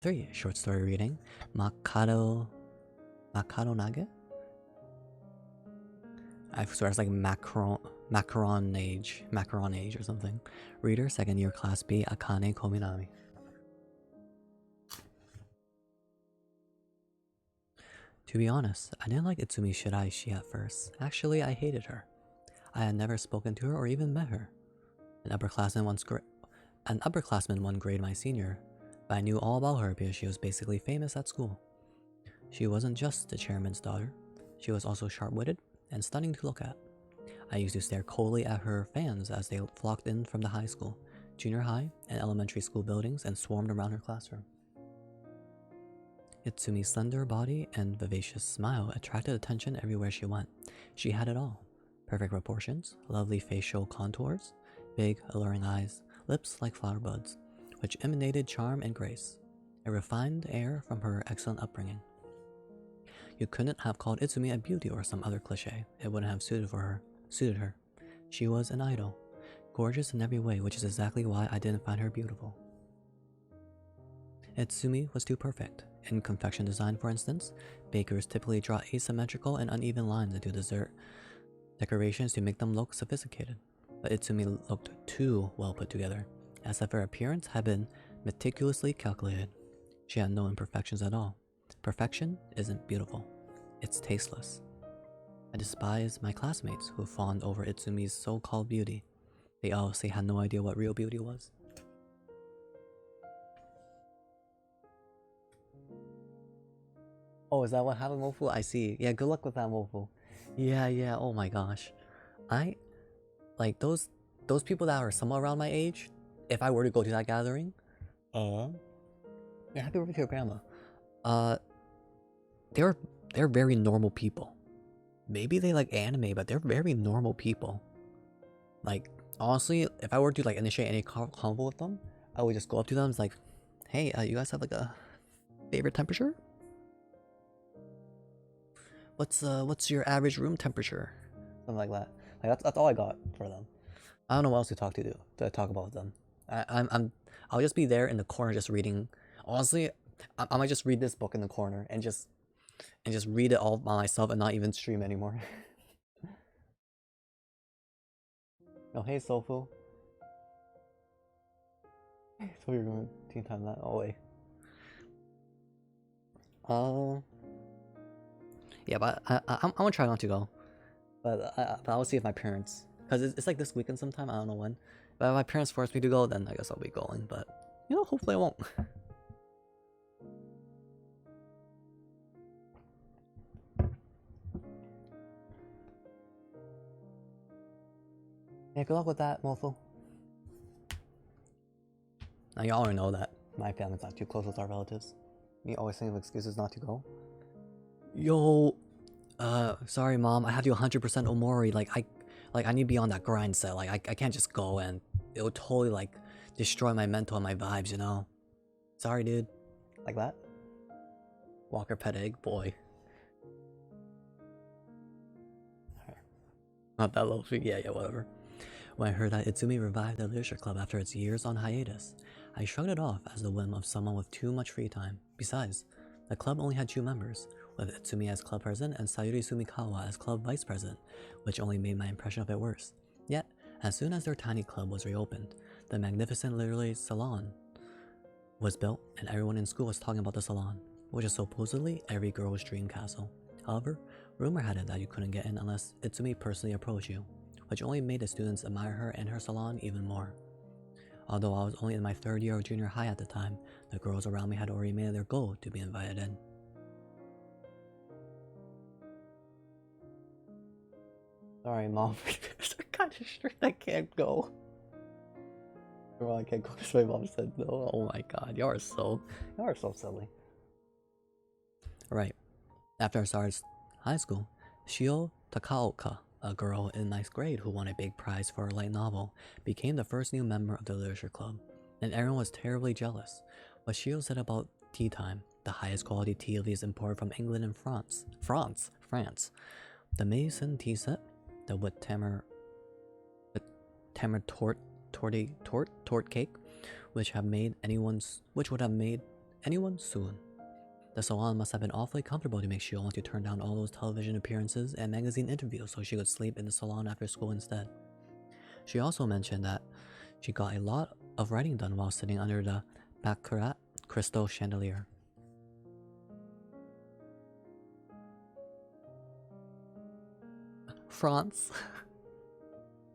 3. Short story reading. Makado Nage? I swear it's like Macaron age or something. Reader, second year, class B, Akane Kominami. To be honest, I didn't like Itsumi Shiraishi at first. Actually, I hated her. I had never spoken to her or even met her. An upperclassman one grade my senior, but I knew all about her because she was basically famous at school. She wasn't just the chairman's daughter. She was also sharp-witted and stunning to look at. I used to stare coldly at her fans as they flocked in from the high school, junior high, and elementary school buildings and swarmed around her classroom. Itsumi's slender body and vivacious smile attracted attention everywhere she went. She had it all. Perfect proportions, lovely facial contours, big, alluring eyes, lips like flower buds, which emanated charm and grace. A refined air from her excellent upbringing. You couldn't have called Itsumi a beauty or some other cliche. It wouldn't have suited her. She was an idol. Gorgeous in every way, which is exactly why I didn't find her beautiful. Itsumi was too perfect. In confection design, for instance, bakers typically draw asymmetrical and uneven lines into dessert decorations to make them look sophisticated. But Itsumi looked too well put together, as if her appearance had been meticulously calculated. She had no imperfections at all. Perfection isn't beautiful. It's tasteless. I despise my classmates who fawned over Itsumi's so-called beauty. They obviously had no idea what real beauty was. Oh, is that what happened, Mofu? I see. Yeah, good luck with that, Mofu. Yeah, oh my gosh. I like those people that are somewhat around my age, if I were to go to that gathering, yeah, happy birthday to your grandma. They're very normal people. Maybe they like anime, but they're very normal people. Like, honestly, if I were to like initiate any convo with them, I would just go up to them and like, hey, you guys have like a favorite temperature? What's your average room temperature? Something like that. Like that's all I got for them. I don't know what else to talk about with them. I'll just be there in the corner just reading. Honestly, I might just read this book in the corner and just read it all by myself and not even stream anymore. Oh hey Sofu. So you're going teen time that? Oh wait. Yeah, but I'm gonna try not to go. But I'll see if my parents, because it's like this weekend sometime. I don't know when. But if my parents force me to go, then I guess I'll be going. But you know, hopefully I won't. Yeah, good luck with that, Mofo. Now you already know that my family's not too close with our relatives. Me always saying excuses not to go. Yo, sorry mom, I have to do 100% Omori. I need to be on that grind set. Like I can't just go and it would totally like destroy my mental and my vibes, you know. Sorry, dude. Like that. Walker pet egg boy. Not that low. Yeah, whatever. When I heard that Itsumi revived the literature club after its years on hiatus, I shrugged it off as the whim of someone with too much free time. Besides, the club only had 2 members, with Itsumi as club president and Sayuri Sumikawa as club vice president, which only made my impression of it worse. Yet, as soon as their tiny club was reopened, the magnificent literary salon was built and everyone in school was talking about the salon, which is supposedly every girl's dream castle. However, rumor had it that you couldn't get in unless Itsumi personally approached you, which only made the students admire her and her salon even more. Although I was only in my 3rd year of junior high at the time, the girls around me had already made it their goal to be invited in. Sorry, mom. It's kind of strict. I can't go. Girl, I can't go because my mom said no. Oh my god, y'all are so silly. Right. After I started high school, Shio Takaoka, a girl in 9th grade who won a big prize for her light novel, became the first new member of the literature club, and everyone was terribly jealous. What Shio said about tea time, the highest quality tea leaves imported from England and France. The Mason tea set, the with tamar tort cake, which would have made anyone soon. The salon must have been awfully comfortable to make Shio want to turn down all those television appearances and magazine interviews so she could sleep in the salon after school instead. She also mentioned that she got a lot of writing done while sitting under the Baccarat crystal chandelier. France.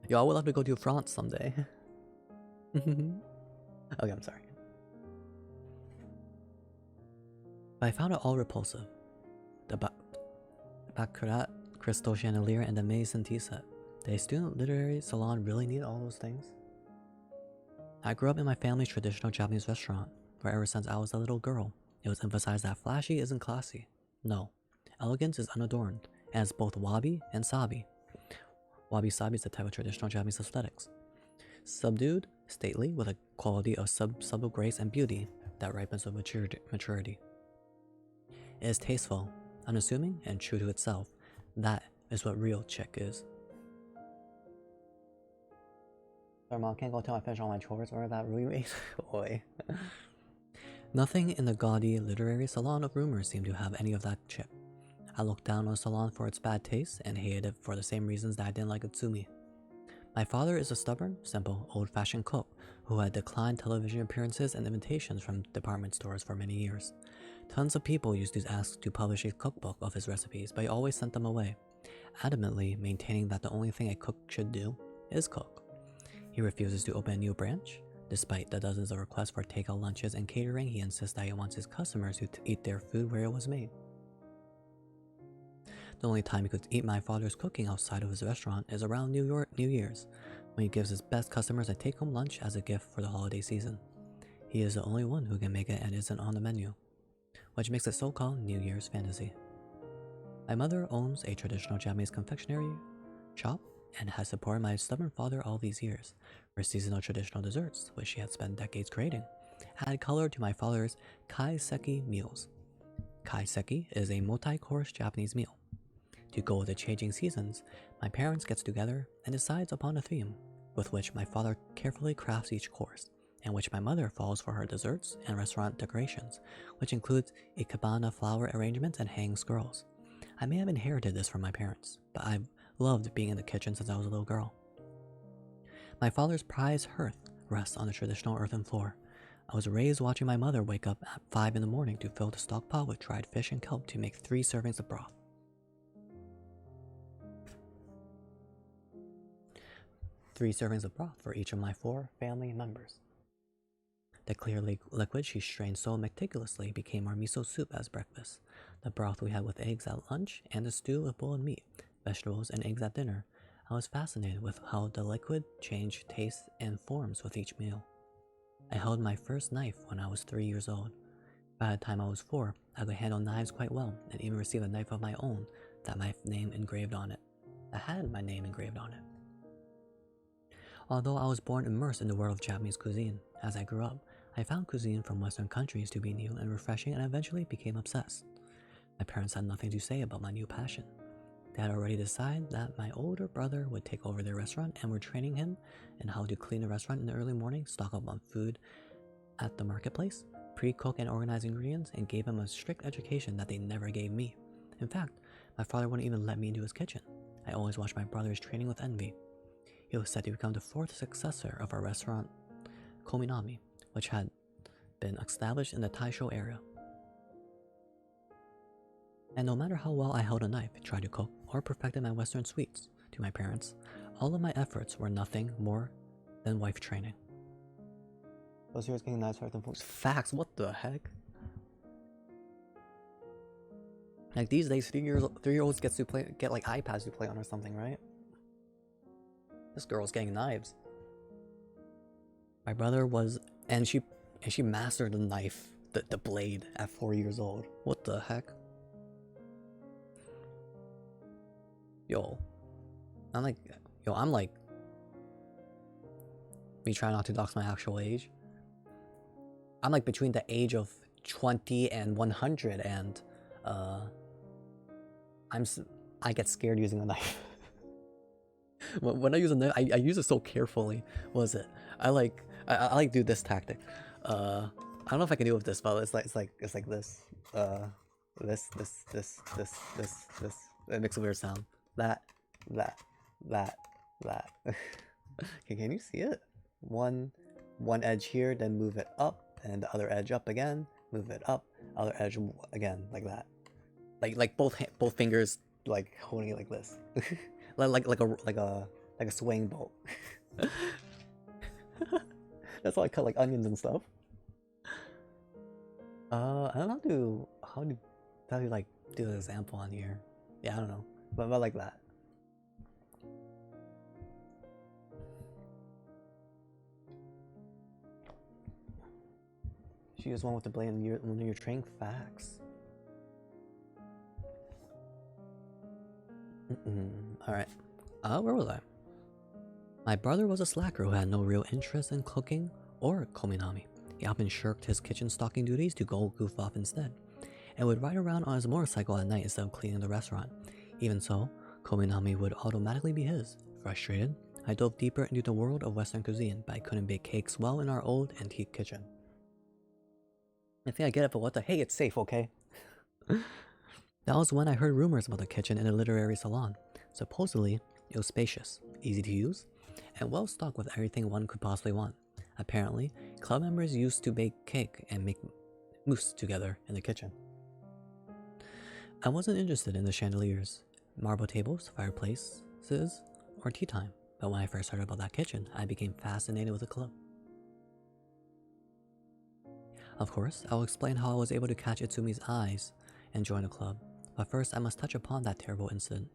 Yo, I would love to go to France someday. Okay, I'm sorry. But I found it all repulsive. The Baccarat crystal chandelier and the Maidens tea set. Did a student literary salon really need all those things? I grew up in my family's traditional Japanese restaurant, where ever since I was a little girl, it was emphasized that flashy isn't classy. No, elegance is unadorned, and it's both wabi and sabi. Wabi-sabi is the type of traditional Japanese aesthetics. Subdued, stately, with a quality of subtle grace and beauty that ripens with maturity. It is tasteful, unassuming, and true to itself. That is what real chick is. Sorry, Mom, can't go till I finish all my chores. Or that really makes boy. Nothing in the gaudy literary salon of rumors seemed to have any of that chip. I looked down on the salon for its bad taste and hated it for the same reasons that I didn't like Utsumi. My father is a stubborn, simple, old-fashioned cook who had declined television appearances and invitations from department stores for many years. Tons of people used to ask to publish a cookbook of his recipes, but he always sent them away, adamantly maintaining that the only thing a cook should do is cook. He refuses to open a new branch. Despite the dozens of requests for takeout lunches and catering, he insists that he wants his customers to eat their food where it was made. The only time he could eat my father's cooking outside of his restaurant is around New Year's, when he gives his best customers a take-home lunch as a gift for the holiday season. He is the only one who can make it and isn't on the menu, which makes it so-called New Year's fantasy. My mother owns a traditional Japanese confectionery shop and has supported my stubborn father all these years. Her seasonal traditional desserts, which she had spent decades creating, add color to my father's kaiseki meals. Kaiseki is a multi-course Japanese meal. To go with the changing seasons, my parents gets together and decides upon a theme, with which my father carefully crafts each course, and which my mother follows for her desserts and restaurant decorations, which includes ikebana flower arrangements and hanging squirrels. I may have inherited this from my parents, but I've loved being in the kitchen since I was a little girl. My father's prized hearth rests on the traditional earthen floor. I was raised watching my mother wake up at 5 in the morning to fill the stock pot with dried fish and kelp to make 3 servings of broth. 3 servings of broth for each of my 4 family members. The clear liquid she strained so meticulously became our miso soup as breakfast, the broth we had with eggs at lunch, and the stew with boiled meat, vegetables, and eggs at dinner. I was fascinated with how the liquid changed tastes and forms with each meal. I held my first knife when I was 3 years old. By the time I was 4, I could handle knives quite well, and even received a knife of my own that my name engraved on it. I had my name engraved on it. Although I was born immersed in the world of Japanese cuisine, as I grew up, I found cuisine from Western countries to be new and refreshing and eventually became obsessed. My parents had nothing to say about my new passion. They had already decided that my older brother would take over their restaurant and were training him in how to clean the restaurant in the early morning, stock up on food at the marketplace, pre-cook and organize ingredients, and gave him a strict education that they never gave me. In fact, my father wouldn't even let me into his kitchen. I always watched my brother's training with envy. He was said to become the 4th successor of our restaurant, Kominami, which had been established in the Taisho area. And no matter how well I held a knife, tried to cook, or perfected my Western sweets to my parents, all of my efforts were nothing more than wife training. Those years getting knives from folks. Facts, what the heck? Like these days, 3-year-olds get like iPads to play on or something, right? This girl's getting knives. My brother was, and she mastered the knife, the blade at 4 years old. What the heck? I'm like, me trying not to dox my actual age. I'm like between the age of 20 and 100, and I get scared using a knife. When I use a knife, I use it so carefully. What is it? I like do this tactic. I don't know if I can do it with this, but it's like this. This. It makes a weird sound. That, that, that. Okay, can you see it? One edge here, then move it up, and the other edge up again. Move it up, other edge again, like that. Like both fingers like holding it like this. like a swaying bolt. That's how I cut like onions and stuff. I don't know how to like do an example on here. Yeah, I don't know, but like that. She is one with the blame when you're training facts. Alright. Where was I? My brother was a slacker who had no real interest in cooking or kominami. He often shirked his kitchen stocking duties to go goof off instead, and would ride around on his motorcycle at night instead of cleaning the restaurant. Even so, kominami would automatically be his. Frustrated, I dove deeper into the world of Western cuisine, but I couldn't bake cakes well in our old antique kitchen. I think I get it, but what the hey, it's safe, okay? That was when I heard rumors about the kitchen in a literary salon. Supposedly, it was spacious, easy to use, and well stocked with everything one could possibly want. Apparently, club members used to bake cake and make mousse together in the kitchen. I wasn't interested in the chandeliers, marble tables, fireplaces, or tea time, but when I first heard about that kitchen, I became fascinated with the club. Of course, I'll explain how I was able to catch Itsumi's eyes and join the club, but first I must touch upon that terrible incident.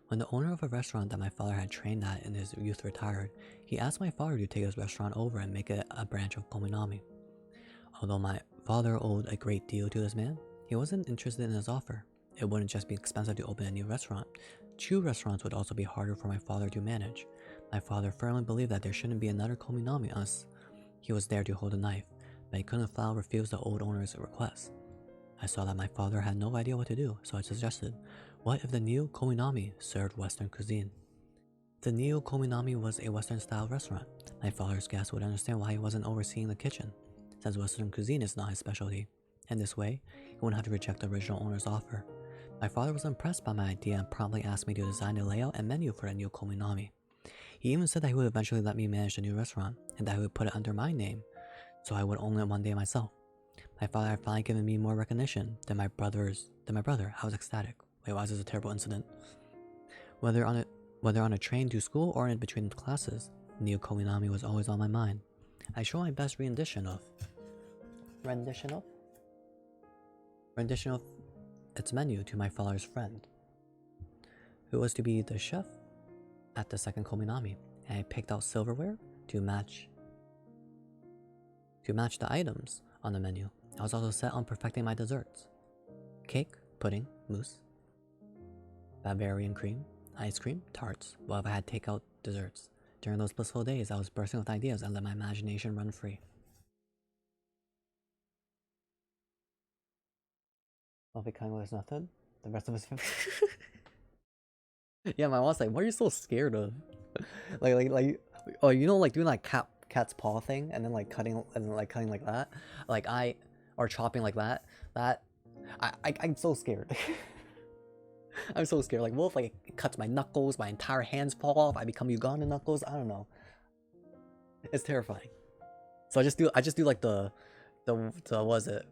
When the owner of a restaurant that my father had trained at in his youth retired, he asked my father to take his restaurant over and make it a branch of kominami. Although my father owed a great deal to this man, he wasn't interested in his offer. It wouldn't just be expensive to open a new restaurant. 2 restaurants would also be harder for my father to manage. My father firmly believed that there shouldn't be another kominami unless he was there to hold a knife, but he couldn't flat out refuse the old owner's request. I saw that my father had no idea what to do, so I suggested, what if the new kominami served Western cuisine? If the new kominami was a Western-style restaurant, my father's guests would understand why he wasn't overseeing the kitchen, since Western cuisine is not his specialty. In this way, he wouldn't have to reject the original owner's offer. My father was impressed by my idea and promptly asked me to design the layout and menu for the new kominami. He even said that he would eventually let me manage the new restaurant, and that he would put it under my name, so I would own it one day myself. My father had finally given me more recognition than my brother. I was ecstatic. Wait, why is this a terrible incident? Whether on a train to school or in between classes, new kominami was always on my mind. I showed my best rendition of its menu to my father's friend, who was to be the chef at the second kominami, and I picked out silverware to match the items on the menu. I was also set on perfecting my desserts: cake, pudding, mousse, Bavarian cream, ice cream, tarts, while I had takeout desserts. During those blissful days, I was bursting with ideas and let my imagination run free. Well, if it kind of was nothing, the rest of us. Yeah, my mom's like, "What are you so scared of?" like, oh, you know, like doing like cat's paw thing, and then like cutting like that, or chopping like that. I'm so scared. I'm so scared. Like, what if like it cuts my knuckles, my entire hands fall off, I become Uganda Knuckles? I don't know. It's terrifying. So I just do like the what is it?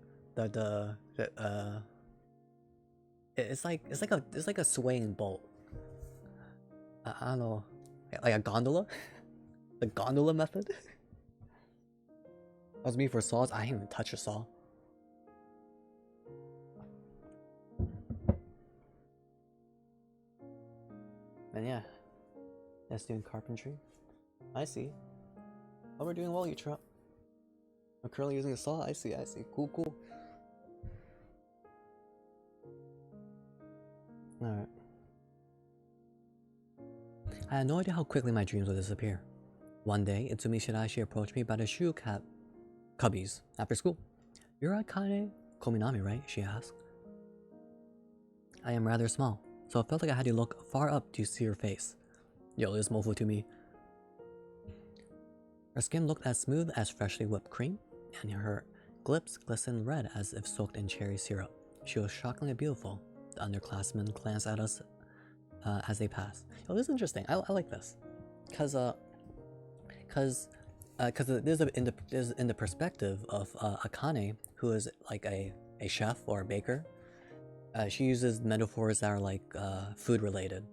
It's like a swaying bolt. I don't know, like a gondola, the gondola method. That was me for saws. I didn't even touch a saw. And yeah, that's doing carpentry. I see. Oh, we're doing well, you trap. I'm currently using a saw. I see. Cool. Alright. I had no idea how quickly my dreams would disappear. One day, Itsumi Shiraishi approached me about the shoe cubbies after school. "You're Akane Kominami, right?" she asked. I am rather small, so it felt like I had to look far up to see her face. Yo, this mofo to me. Her skin looked as smooth as freshly whipped cream, and her lips glistened red as if soaked in cherry syrup. She was shockingly beautiful. The underclassmen glanced at us as they passed. Oh, this is interesting. I like this, cause there's in the perspective of Akane, who is like a chef or a baker. She uses metaphors that are like food related,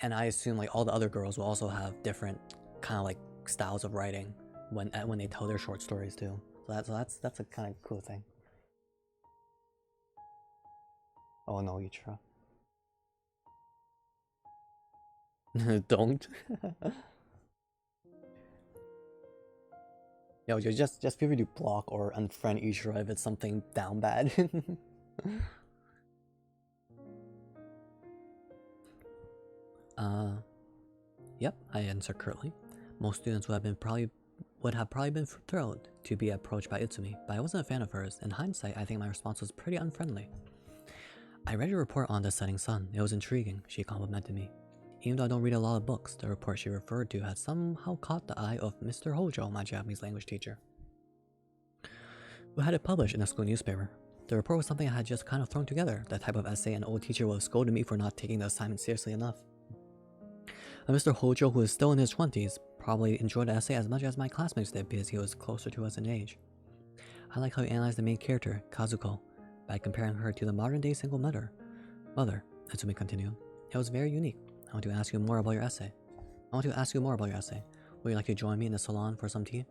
and I assume like all the other girls will also have different kind of like styles of writing when they tell their short stories too. So that's a kind of cool thing. Oh no, Yutra. Don't. Yo, just feel free to block or unfriend Ishura if it's something down bad. Yep, I answered curtly. Most students would have probably been thrilled to be approached by Itsumi, but I wasn't a fan of hers. In hindsight, I think my response was pretty unfriendly. I read your report on the setting sun. It was intriguing, she complimented me. Even though I don't read a lot of books, the report she referred to had somehow caught the eye of Mr. Hojo, my Japanese language teacher, who had it published in a school newspaper. The report was something I had just kind of thrown together, the type of essay an old teacher would have scolded me for not taking the assignment seriously enough. Mr. Hojo, who is still in his 20s, probably enjoyed the essay as much as my classmates did because he was closer to us in age. I like how he analyzed the main character, Kazuko, by comparing her to the modern-day single mother, Itsumi continued. It was very unique. I want to ask you more about your essay. Would you like to join me in the salon for some tea?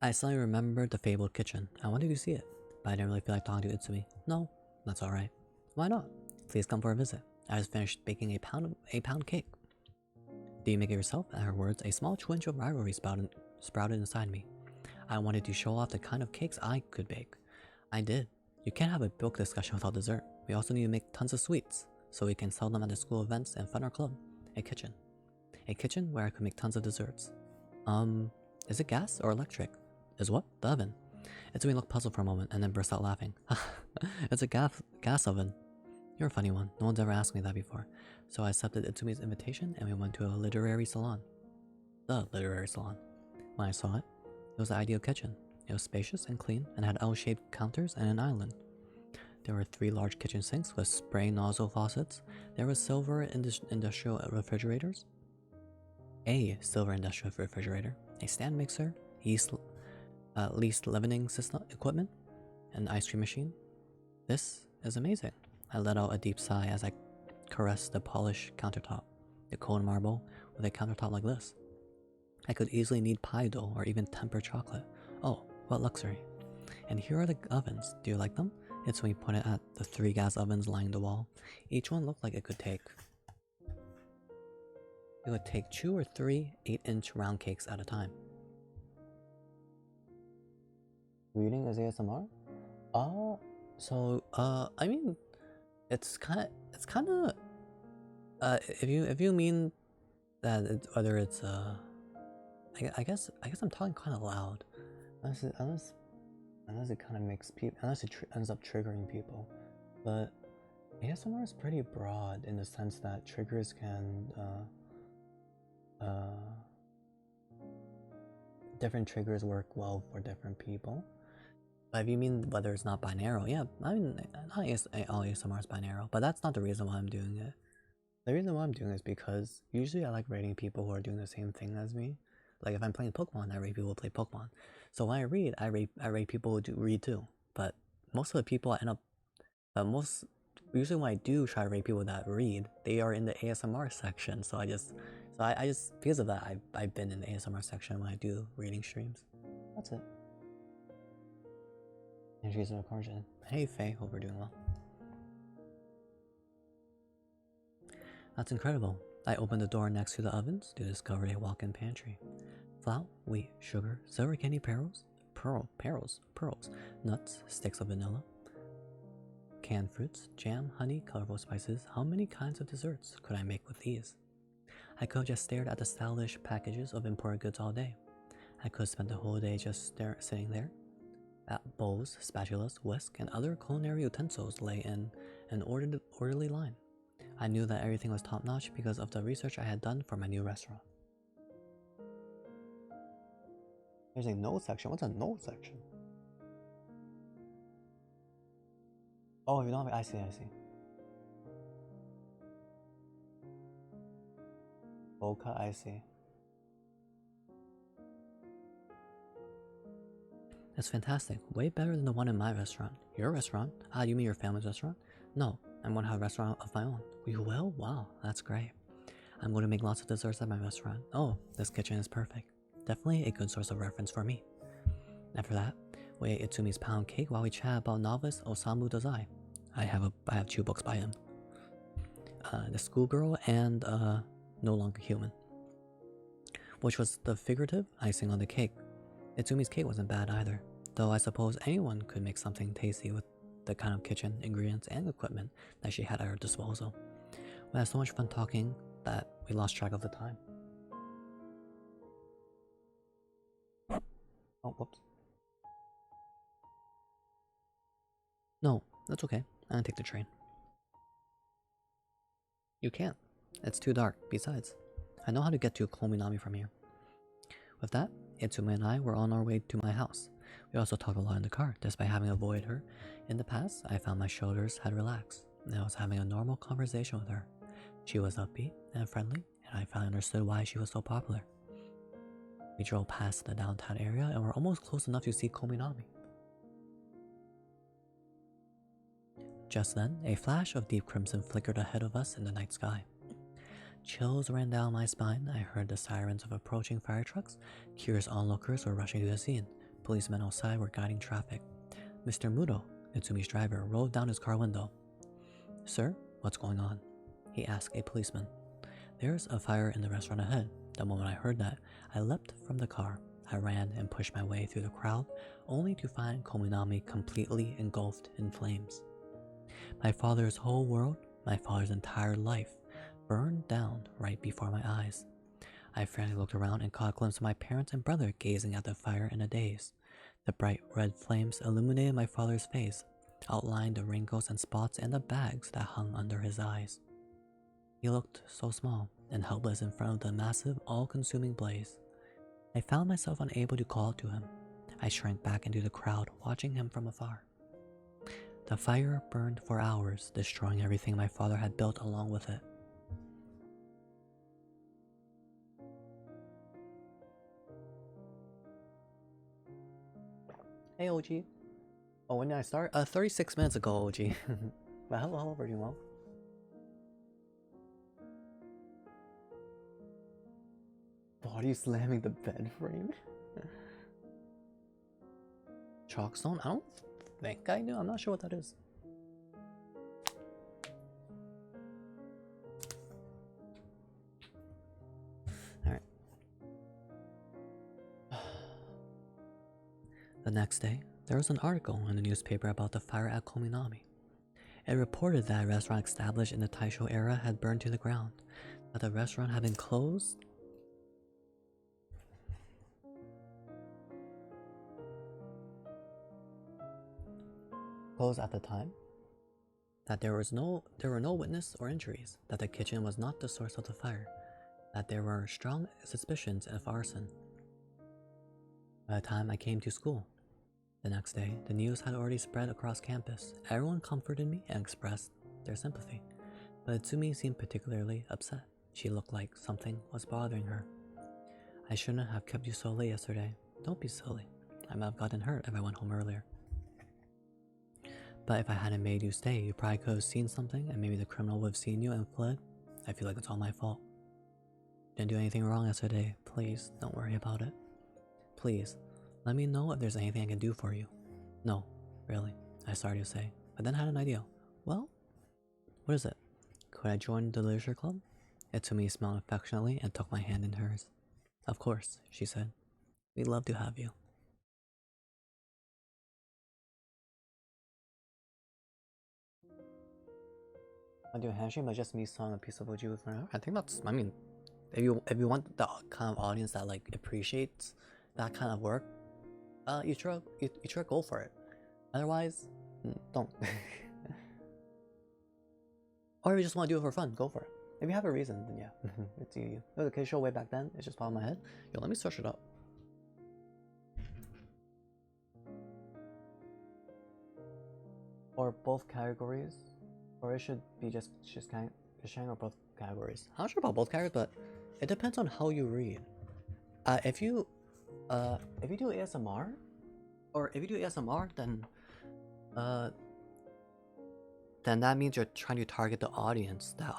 I suddenly remembered the fabled kitchen. I wanted to see it, but I didn't really feel like talking to Itsumi. No, that's alright. Why not? Please come for a visit. I just finished baking a pound cake. Do you make it yourself? At her words, a small twinge of rivalry sprouted inside me. I wanted to show off the kind of cakes I could bake. I did. You can't have a book discussion without dessert. We also need to make tons of sweets, so we can sell them at the school events and fund our club. A kitchen. A kitchen where I could make tons of desserts. Is it gas or electric? Is what? The oven. Itsumi looked puzzled for a moment and then burst out laughing. It's a gas oven. You're a funny one. No one's ever asked me that before. So I accepted Itsumi's invitation and we went to a literary salon. The literary salon. When I saw it, it was the ideal kitchen. It was spacious and clean and had L-shaped counters and an island. There were 3 large kitchen sinks with spray nozzle faucets. There was silver industrial refrigerators. A silver industrial refrigerator. A stand mixer. Yeast leavening system equipment. An ice cream machine. This is amazing. I let out a deep sigh as I caressed the polished countertop. The cold marble with a countertop like this. I could easily knead pie dough or even temper chocolate. Oh, what luxury. And here are the ovens. Do you like them? Itsumi pointed at the 3 gas ovens lining the wall. Each one looked like it could take 2 or 3 8-inch round cakes at a time. Reading is ASMR? I mean, it's kind of, if you mean that whether it's I guess I'm talking kind of loud, unless it kind of makes people, unless it ends up triggering people. But ASMR is pretty broad in the sense that triggers can different triggers work well for different people. But if you mean whether it's not binaural, yeah, I mean, not all ASMR is binaural, but that's not the reason why I'm doing it. The reason why I'm doing it is because usually I like rating people who are doing the same thing as me. Like if I'm playing Pokemon, I rate people who play Pokemon. So when I read, I rate people who read too. But most of the people I end up, usually when I do try to rate people that read, they are in the ASMR section. So I just because of that, I've been in the ASMR section when I do reading streams. That's it. And she's a Corjan. Hey Faye, hope we're doing well. That's incredible. I opened the door next to the ovens to discover a walk-in pantry. Flour, wheat, sugar, silver candy pearls, nuts, sticks of vanilla, canned fruits, jam, honey, colorful spices. How many kinds of desserts could I make with these? I could have just stared at the stylish packages of imported goods all day. I could have spent the whole day just sitting there. Bowls, spatulas, whisk, and other culinary utensils lay in an orderly line. I knew that everything was top-notch because of the research I had done for my new restaurant. There's a note section. What's a note section? Oh, if you don't have it, I see. Boca, I see. That's fantastic. Way better than the one in my restaurant. Your restaurant? Ah, you mean your family's restaurant? No, I'm going to have a restaurant of my own. You will? Wow, that's great. I'm going to make lots of desserts at my restaurant. Oh, this kitchen is perfect. Definitely a good source of reference for me. After that, we ate Itsumi's pound cake while we chat about novelist Osamu Dazai. I have 2 books by him. The Schoolgirl and No Longer Human, which was the figurative icing on the cake. Itsumi's cake wasn't bad either, though I suppose anyone could make something tasty with the kind of kitchen ingredients and equipment that she had at her disposal. We had so much fun talking that we lost track of the time. Oh, whoops. No, that's okay. I'm gonna take the train. You can't. It's too dark. Besides, I know how to get to Kominami from here. With that, Itsumi and I were on our way to my house. We also talked a lot in the car. Despite having avoided her in the past, I found my shoulders had relaxed, and I was having a normal conversation with her. She was upbeat and friendly, and I finally understood why she was so popular. We drove past the downtown area and were almost close enough to see Kominami. Just then, a flash of deep crimson flickered ahead of us in the night sky. Chills ran down my spine. I heard the sirens of approaching fire trucks. Curious onlookers were rushing to the scene. Policemen outside were guiding traffic. Mr. Muto, Itsumi's driver, rolled down his car window. "Sir, what's going on?" he asked a policeman. "There's a fire in the restaurant ahead." The moment I heard that, I leapt from the car. I ran and pushed my way through the crowd, only to find Kominami completely engulfed in flames. My father's whole world, my father's entire life, burned down right before my eyes. I frantically looked around and caught a glimpse of my parents and brother gazing at the fire in a daze. The bright red flames illuminated my father's face, outlined the wrinkles and spots and the bags that hung under his eyes. He looked so small and helpless in front of the massive, all-consuming blaze. I found myself unable to call out to him. I shrank back into the crowd, watching him from afar. The fire burned for hours, destroying everything my father had built along with it. Hey, OG. Oh, when did I start? 36 minutes ago, OG. But how old are you, Mo? Body slamming the bed frame? Chalkstone? I don't think I do. I'm not sure what that is. Alright. The next day, there was an article in the newspaper about the fire at Kominami. It reported that a restaurant established in the Taisho era had burned to the ground, that the restaurant had been closed at the time, that there were no witness or injuries, that the kitchen was not the source of the fire, that there were strong suspicions of arson. By the time I came to school the next day, the news had already spread across campus. Everyone comforted me and expressed their sympathy, but Itsumi seemed particularly upset. She looked like something was bothering her. "I shouldn't have kept you so late yesterday." "Don't be silly. I might have gotten hurt if I went home earlier." "But if I hadn't made you stay, you probably could have seen something and maybe the criminal would have seen you and fled. I feel like it's all my fault." "Didn't do anything wrong yesterday. Please, don't worry about it. Please, let me know if there's anything I can do for you." "No, really," I started to say, but then had an idea. "Well, what is it? Could I join the literature club?" Itsumi smiled affectionately and took my hand in hers. "Of course," she said. "We'd love to have you." I do a handshake, but just me sawing a piece of OG with my arm. I think that's. I mean, if you want the kind of audience that like appreciates that kind of work, you try go for it. Otherwise, don't. Or if you just want to do it for fun, go for it. If you have a reason, then yeah, it's you. There was a kid show way back then. It's just popped in my head. Yo, let me search it up. or both categories, or it should be just Shang or both categories. I'm not sure about both categories, but it depends on how you read. If you do ASMR, then that means you're trying to target the audience that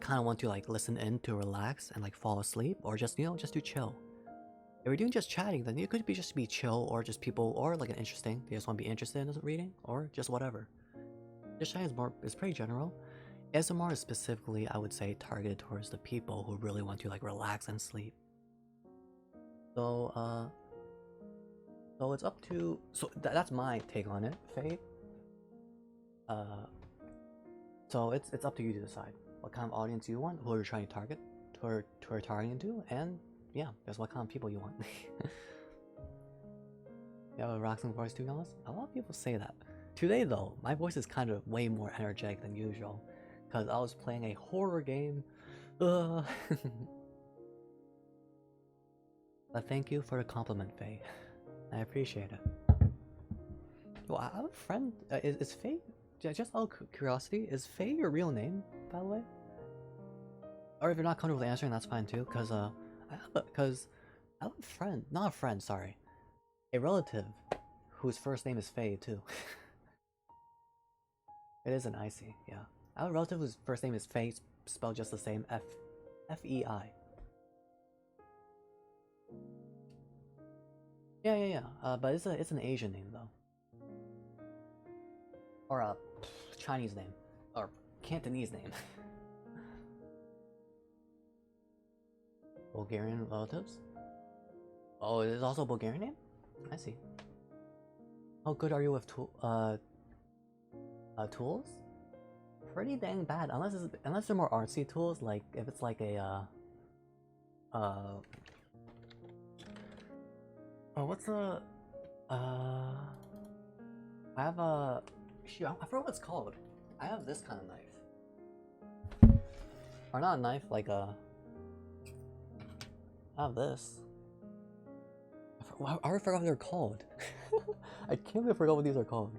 kind of want to like listen in to relax and like fall asleep, or just just to chill. If you're doing just chatting, then it could be just be chill, or just people, or like an interesting. They just want to be interested in reading, or just whatever. Just chatting is pretty general. ASMR is specifically, I would say, targeted towards the people who really want to like relax and sleep. So so it's up to that's my take on it, Fate. So it's up to you to decide what kind of audience you want, who you're trying to target, who are targeting to, and yeah, that's what kind of people you want. You have a relaxing voice too, Alice? A lot of people say that. Today though, my voice is kind of way more energetic than usual, because I was playing a horror game. But thank you for the compliment, Faye. I appreciate it. Well, I have a friend. Is Faye? Just out of curiosity, is Faye your real name, by the way? Or if you're not comfortable answering, that's fine too. Cause I have a friend, not a friend, sorry, a relative, whose first name is Faye too. It is an icy, yeah. I have a relative whose first name is Faye, spelled just the same, F-E-I. Yeah. But it's an Asian name though, or a Chinese name, or Cantonese name. Bulgarian relatives? Oh, it is also a Bulgarian name? I see. How good are you with tools? Pretty dang bad, unless they're more artsy tools, like if it's like a what's a I have a shoot, I forgot what it's called. I have this kind of knife, or not a knife, like a. I have this. I already forgot what they're called. I can't believe I forgot what these are called.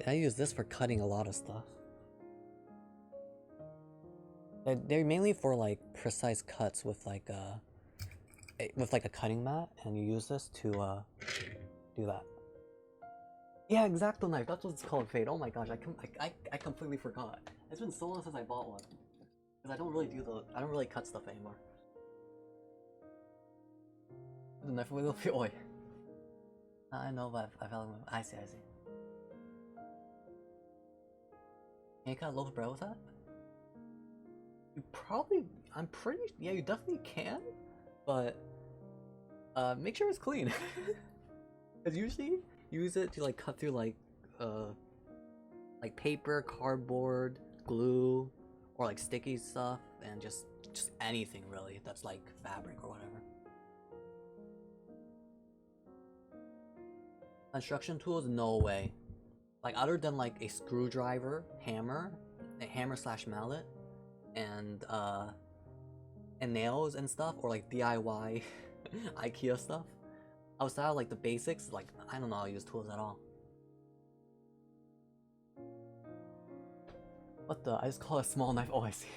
I use this for cutting a lot of stuff. They're mainly for like precise cuts with like a cutting mat, and you use this to do that. Yeah, X-Acto knife. That's what it's called, Fate. Oh my gosh, I completely forgot. It's been so long since I bought one, because I don't really cut stuff anymore. The knife with the oil. I know, but I felt like I see. Can you cut a loaf of bread with that? You probably, yeah, you definitely can, but make sure it's clean. Because usually you use it to like cut through like paper, cardboard, glue, or like sticky stuff, and just anything really that's like fabric or whatever. Construction tools, no way. Like other than like a screwdriver, hammer slash mallet, and nails and stuff, or like DIY IKEA stuff. Outside of like the basics, like I don't know how to use tools at all. What the? I just call it a small knife. Oh, I see.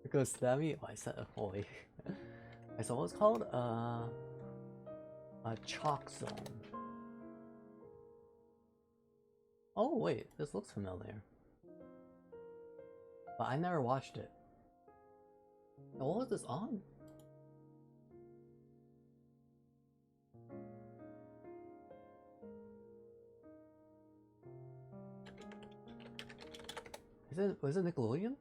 You're gonna stab me? Oh, I said, holy. Okay, so what's called? A chalk zone. Oh wait, this looks familiar. But I never watched it. What was this on? Was it Nickelodeon?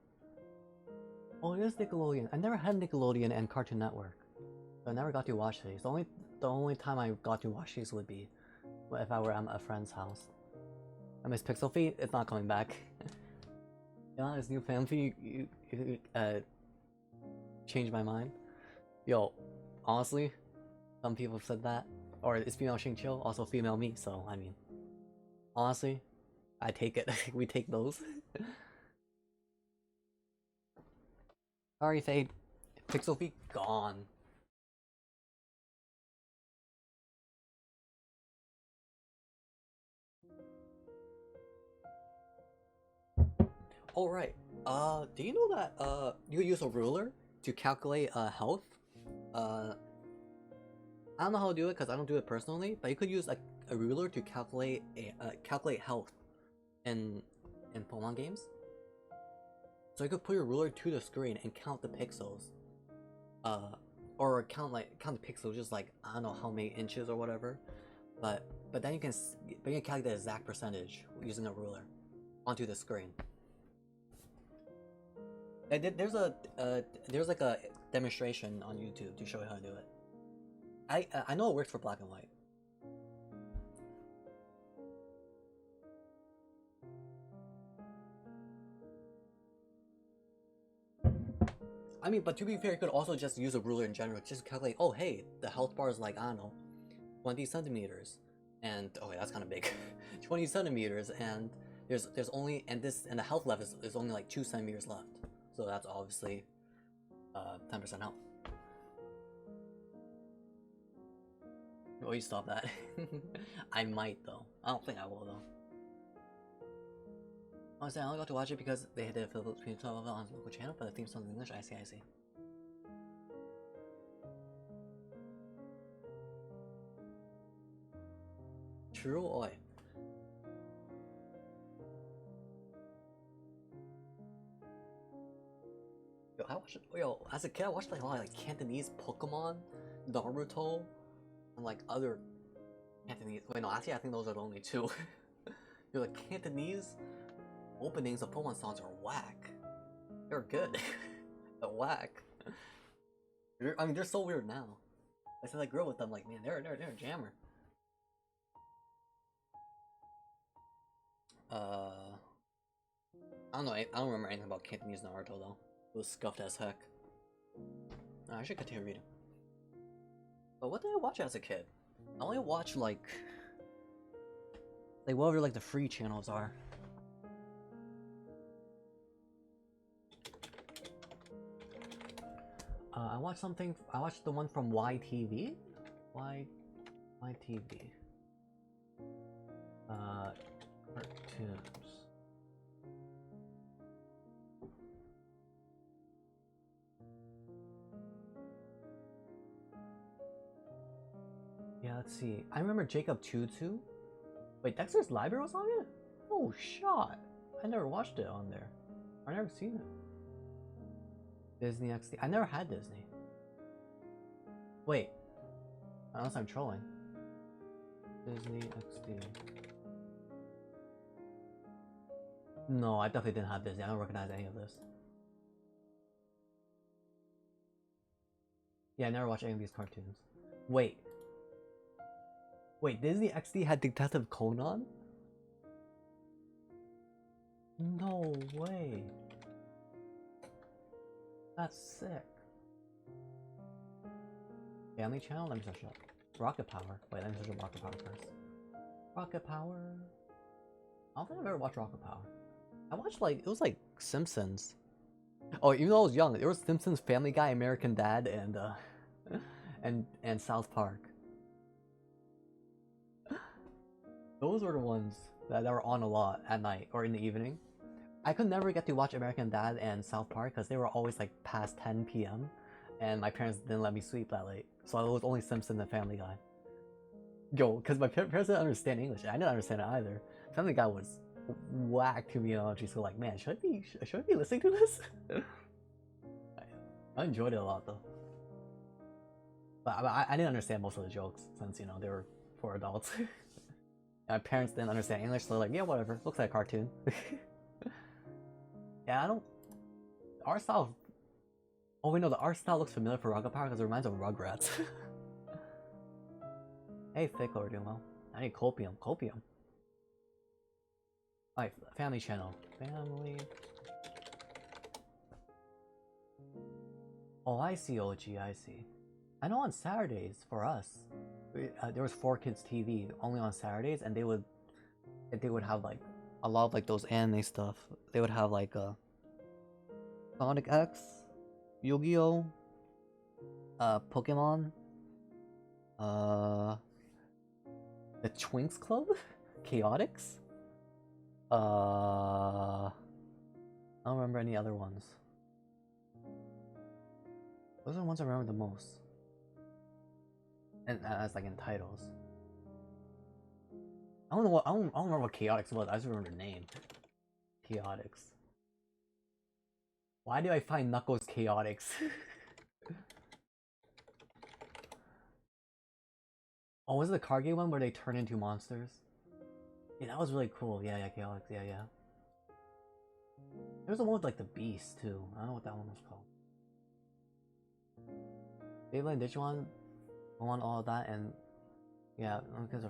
Oh, it is Nickelodeon. I never had Nickelodeon and Cartoon Network, so I never got to watch these. The only time I got to watch these would be if I were at a friend's house. I miss Pixel Feet. It's not coming back. You know, this new fan feed, you changed my mind. Yo, honestly, some people have said that. Or it's female Shing Chill, also female me, so I mean, honestly, I take it. We take those. Sorry, Fade. Pixel Feet gone. Oh right. Do you know that you use a ruler to calculate health? I don't know how to do it because I don't do it personally, but you could use a ruler to calculate calculate health in Pokemon games. So you could put your ruler to the screen and count the pixels. Or count the pixels, just like I don't know how many inches or whatever. But then you can calculate the exact percentage using a ruler onto the screen. There's like a demonstration on YouTube to show you how to do it. I know it works for black and white. I mean, but to be fair, you could also just use a ruler in general, just calculate. Oh, hey, the health bar is like I don't know, 20 centimeters, and oh, wait, that's kind of big, 20 centimeters, and there's only and the health level is only like 2 centimeters left, so that's obviously 10% health. Oh, you stop that. I might though. I don't think I will though. Honestly, I only got to watch it because they did a Philippine sub of it on the local channel, but the theme song's in English. I see. True oi. Yo, as a kid, I watched like a lot of like Cantonese Pokemon, Naruto, and like other Cantonese. Wait, no, actually, I think those are the only two. You're like Cantonese openings of Pokemon songs are whack. They're good, but whack. I mean, they're so weird now. Like, since I grew up with them, like, man, they're a jammer. I don't know. I don't remember anything about Cantonese Naruto though. It was scuffed as heck. I should continue reading. But what did I watch as a kid? I only watched like whatever like the free channels are. I watched something. I watched the one from YTV. YTV. Cartoons. Yeah, let's see. I remember Jacob Tutu. Wait, Dexter's Library was on it? Oh, shot. I never watched it on there. I never seen it. Disney XD. I never had Disney. Wait. Unless I'm trolling. Disney XD. No, I definitely didn't have Disney. I don't recognize any of this. Yeah, I never watched any of these cartoons. Wait, Disney XD had Detective Conan? No way. That's sick. Family Channel? Let me search it up. Rocket Power. Wait, let me search up Rocket Power first. Rocket Power? I don't think I've ever watched Rocket Power. I watched like, it was like Simpsons. Oh, even though I was young, there was Simpsons, Family Guy, American Dad, and South Park. Those were the ones that were on a lot at night or in the evening. I could never get to watch American Dad and South Park because they were always like past 10 p.m. and my parents didn't let me sleep that late. So it was only Simpsons and Family Guy. Yo, because my parents didn't understand English. I didn't understand it either. Family Guy was whack to me in elementary school. Like, man, should I be listening to this? I enjoyed it a lot though. But I didn't understand most of the jokes since, you know, they were for adults. My parents didn't understand English, so they're like, yeah, whatever. Looks like a cartoon. Yeah, I don't... The art style... Oh wait, no, the art style looks familiar for Rocket Power because it reminds of Rugrats. Hey, Fickle, we're doing well. I need Copium. Copium? Alright, Family Channel. Family... Oh, I see, OG, I see. I know on Saturdays, for us, there was 4Kids TV only on Saturdays, and they would have like a lot of like those anime stuff. They would have like Sonic X, Yu-Gi-Oh, Pokemon, the Twinks Club, Chaotix, don't remember any other ones. Those are the ones I remember the most. And as like in titles. I don't know what I don't remember what Chaotix was. I just remember the name. Chaotix. Why do I find Knuckles Chaotix? Oh, was it the card game one where they turn into monsters? Yeah, that was really cool. Yeah, Chaotix. Yeah. There was the one with like the beast too. I don't know what that one was called. Beyblade Digimon, I want all of that, and yeah, because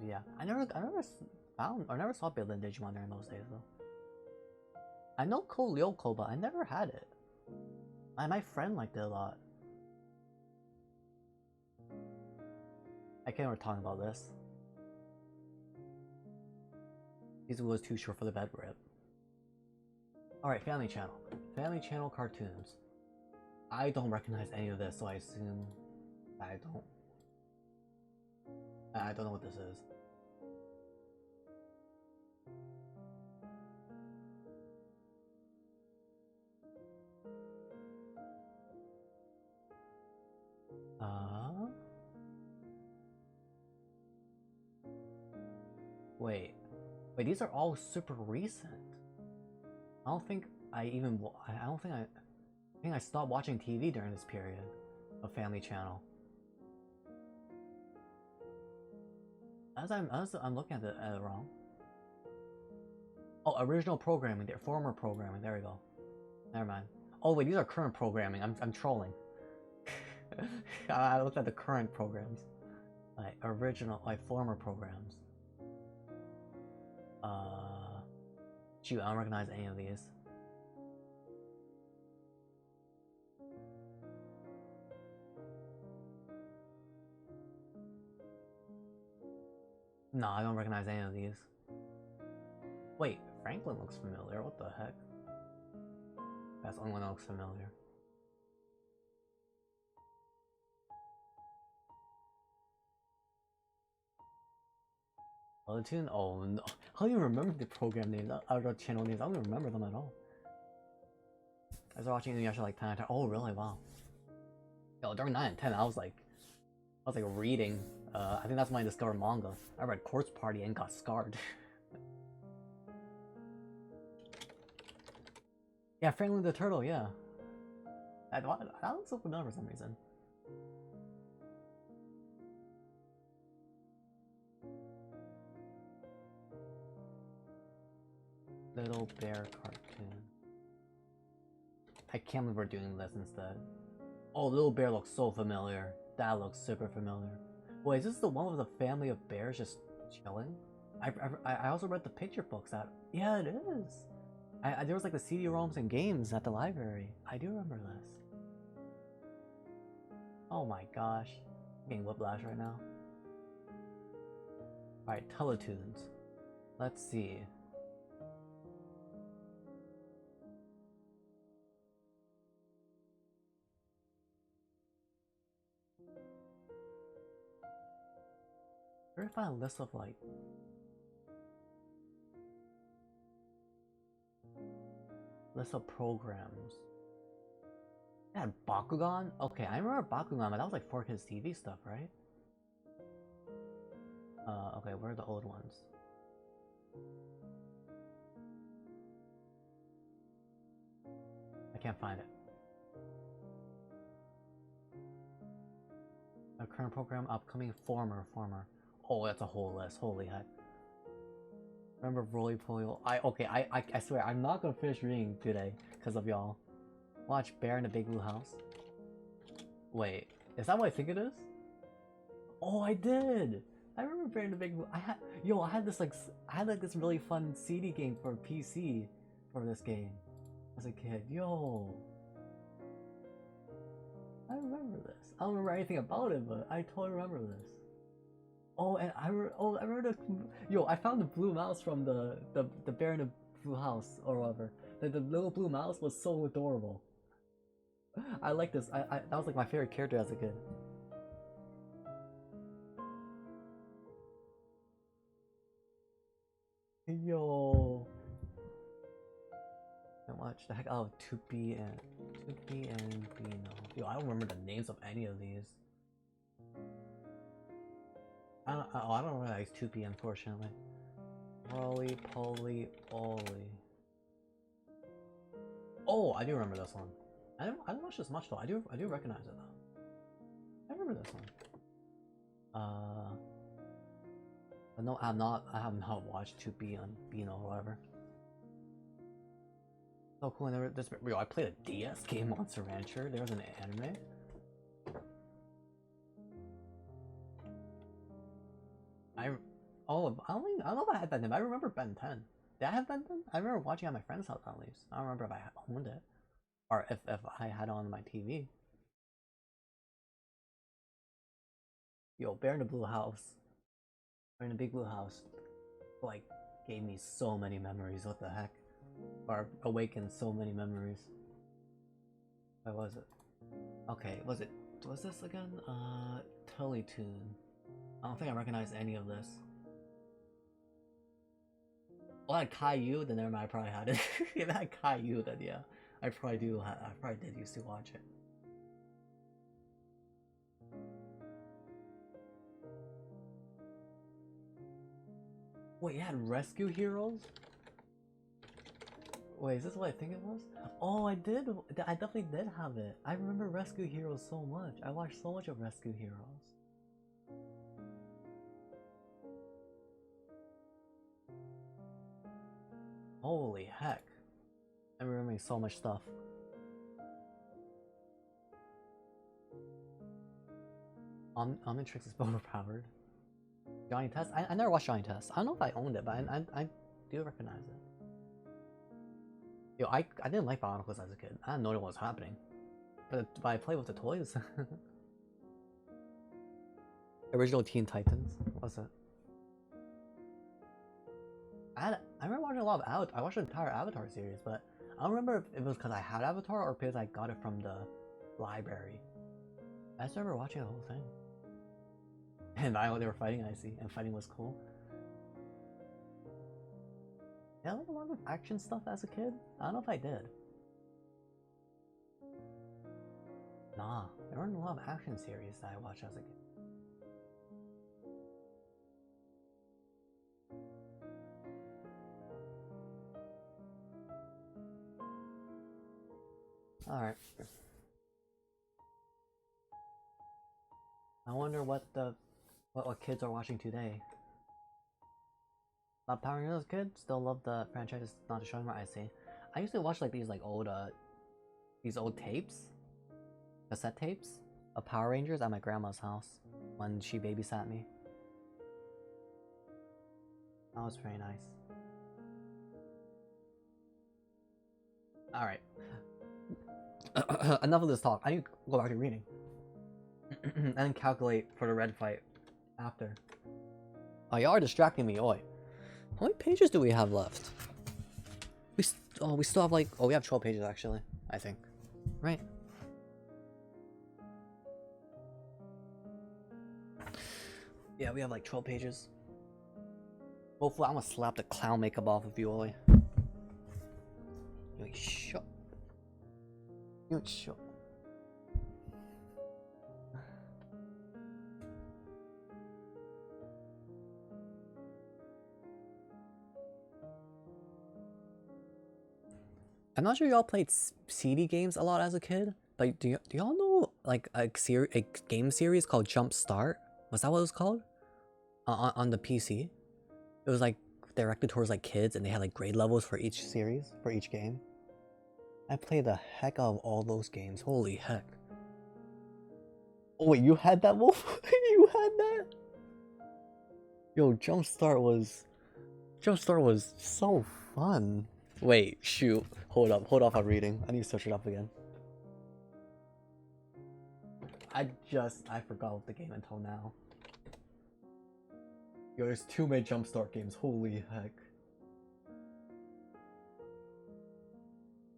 yeah, I never found or never saw Beyblade Digimon during those days though. I know Lyoko, but I never had it. My friend liked it a lot. I can't remember talking about this. This was too short for the bed rip. Alright, Family Channel. Family Channel cartoons. I don't recognize any of this, so I assume I don't know what this is. Wait, these are all super recent. I don't think I think I stopped watching TV during this period of Family Channel. As I'm looking at it wrong. Oh, original programming, their former programming. There we go. Never mind. Oh wait, these are current programming. I'm trolling. I looked at the current programs, like former programs. Shoot, I don't recognize any of these. No, I don't recognize any of these. Wait, Franklin looks familiar. What the heck? That's the only one that looks familiar. Tune? Oh no. How do you remember the program names? Or the channel names? I don't even remember them at all. I was watching Inuyasha like 10 out of 10. Oh really? Wow. Yo, during 9 and 10 I was like reading. I think that's when I discovered manga. I read Corpse Party and got scarred. Yeah, Franklin the Turtle, yeah. That looks so familiar for some reason. Little Bear cartoon. I can't believe we're doing this instead. Oh, Little Bear looks so familiar. That looks super familiar. Wait, is this the one with a family of bears just chilling? I also read the picture books that... Yeah, it is! There was like the CD-ROMs and games at the library. I do remember this. Oh my gosh. I'm getting whiplash right now. Alright, Teletoons. Let's see. Where do I find a list of like... List of programs. Yeah, Bakugan? Okay, I remember Bakugan, but that was like 4Kids TV stuff, right? Okay, where are the old ones? I can't find it. A current program, upcoming, former. Oh, that's a whole list. Holy heck. Remember Roly Poly? I swear, I'm not gonna finish reading today because of y'all. Watch Bear in the Big Blue House. Wait, is that what I think it is? Oh, I did! I remember Bear in the Big Blue. I had this really fun CD game for PC for this game as a kid. Yo, I remember this. I don't remember anything about it, but I totally remember this. Oh, and I remember I found the blue mouse from the Bear in the Blue House or whatever. The little blue mouse was so adorable. I like this. That was like my favorite character as a kid. Yo. watched the heck out of 2B and Beano. Yo, I don't remember the names of any of these. I don't recognize 2B, unfortunately. Roly Poly Oly. Oh, I do remember this one. I don't watch this much though. I do recognize it though. I remember this one. But no, I have not watched 2B on Beano or whatever. So cool. Yo, I played a DS game, Monster Rancher. There was an anime. I don't know if I had Ben 10. I remember Ben 10. Did I have Ben 10? I remember watching it at my friend's house at least. I don't remember if I owned it or if I had it on my TV. Yo, Bear in the Blue House. Bear in the Big Blue House. Like, gave me so many memories. What the heck? Or awakened so many memories. What was it? Okay, was this again? Teletoon. I don't think I recognize any of this. Oh, I had Caillou, then never mind, I probably had it. If I had Caillou, then yeah. I probably did used to watch it. Wait, you had Rescue Heroes? Wait, is this what I think it was? Oh, I definitely did have it. I remember Rescue Heroes so much. I watched so much of Rescue Heroes. Holy heck. I'm remembering so much stuff. Omnitrix is overpowered. Johnny Test? I never watched Johnny Test. I don't know if I owned it, but I do recognize it. Yo, I didn't like Bionicles as a kid. I didn't know what was happening. But I played with the toys. Original Teen Titans. What's it? I remember watching a lot of I watched the entire Avatar series, but I don't remember if it was because I had Avatar or because I got it from the library. I just remember watching the whole thing. And I know they were fighting, I see, and fighting was cool. Yeah, I like a lot of action stuff as a kid. I don't know if I did. Nah, there weren't a lot of action series that I watched as a kid. Alright. I wonder what kids are watching today. Not Power Rangers kid? Still love the franchise, not showing what I see. I used to watch like these old tapes, cassette tapes of Power Rangers at my grandma's house when she babysat me. That was very nice. Alright. Enough of this talk. I need to go back to reading. And then calculate for the red fight after. Oh, y'all are distracting me, oi. How many pages do we have left? We still have like... Oh, we have 12 pages actually, I think. Right? Yeah, we have like 12 pages. Hopefully, I'm gonna slap the clown makeup off of you, oi. You ain't shut. You ain't shut. I'm not sure y'all played CD games a lot as a kid, but do y'all know like a game series called Jump Start? Was that what it was called? On the PC? It was like directed towards like kids, and they had like grade levels for each series, for each game. I played the heck out of all those games. Holy heck! Oh wait, you had that, Wolf? You had that? Yo, Jump Start was so fun. Wait, shoot. Hold off on reading. I need to search it up again. I forgot what the game until now. Yo, there's too many Jumpstart games, holy heck.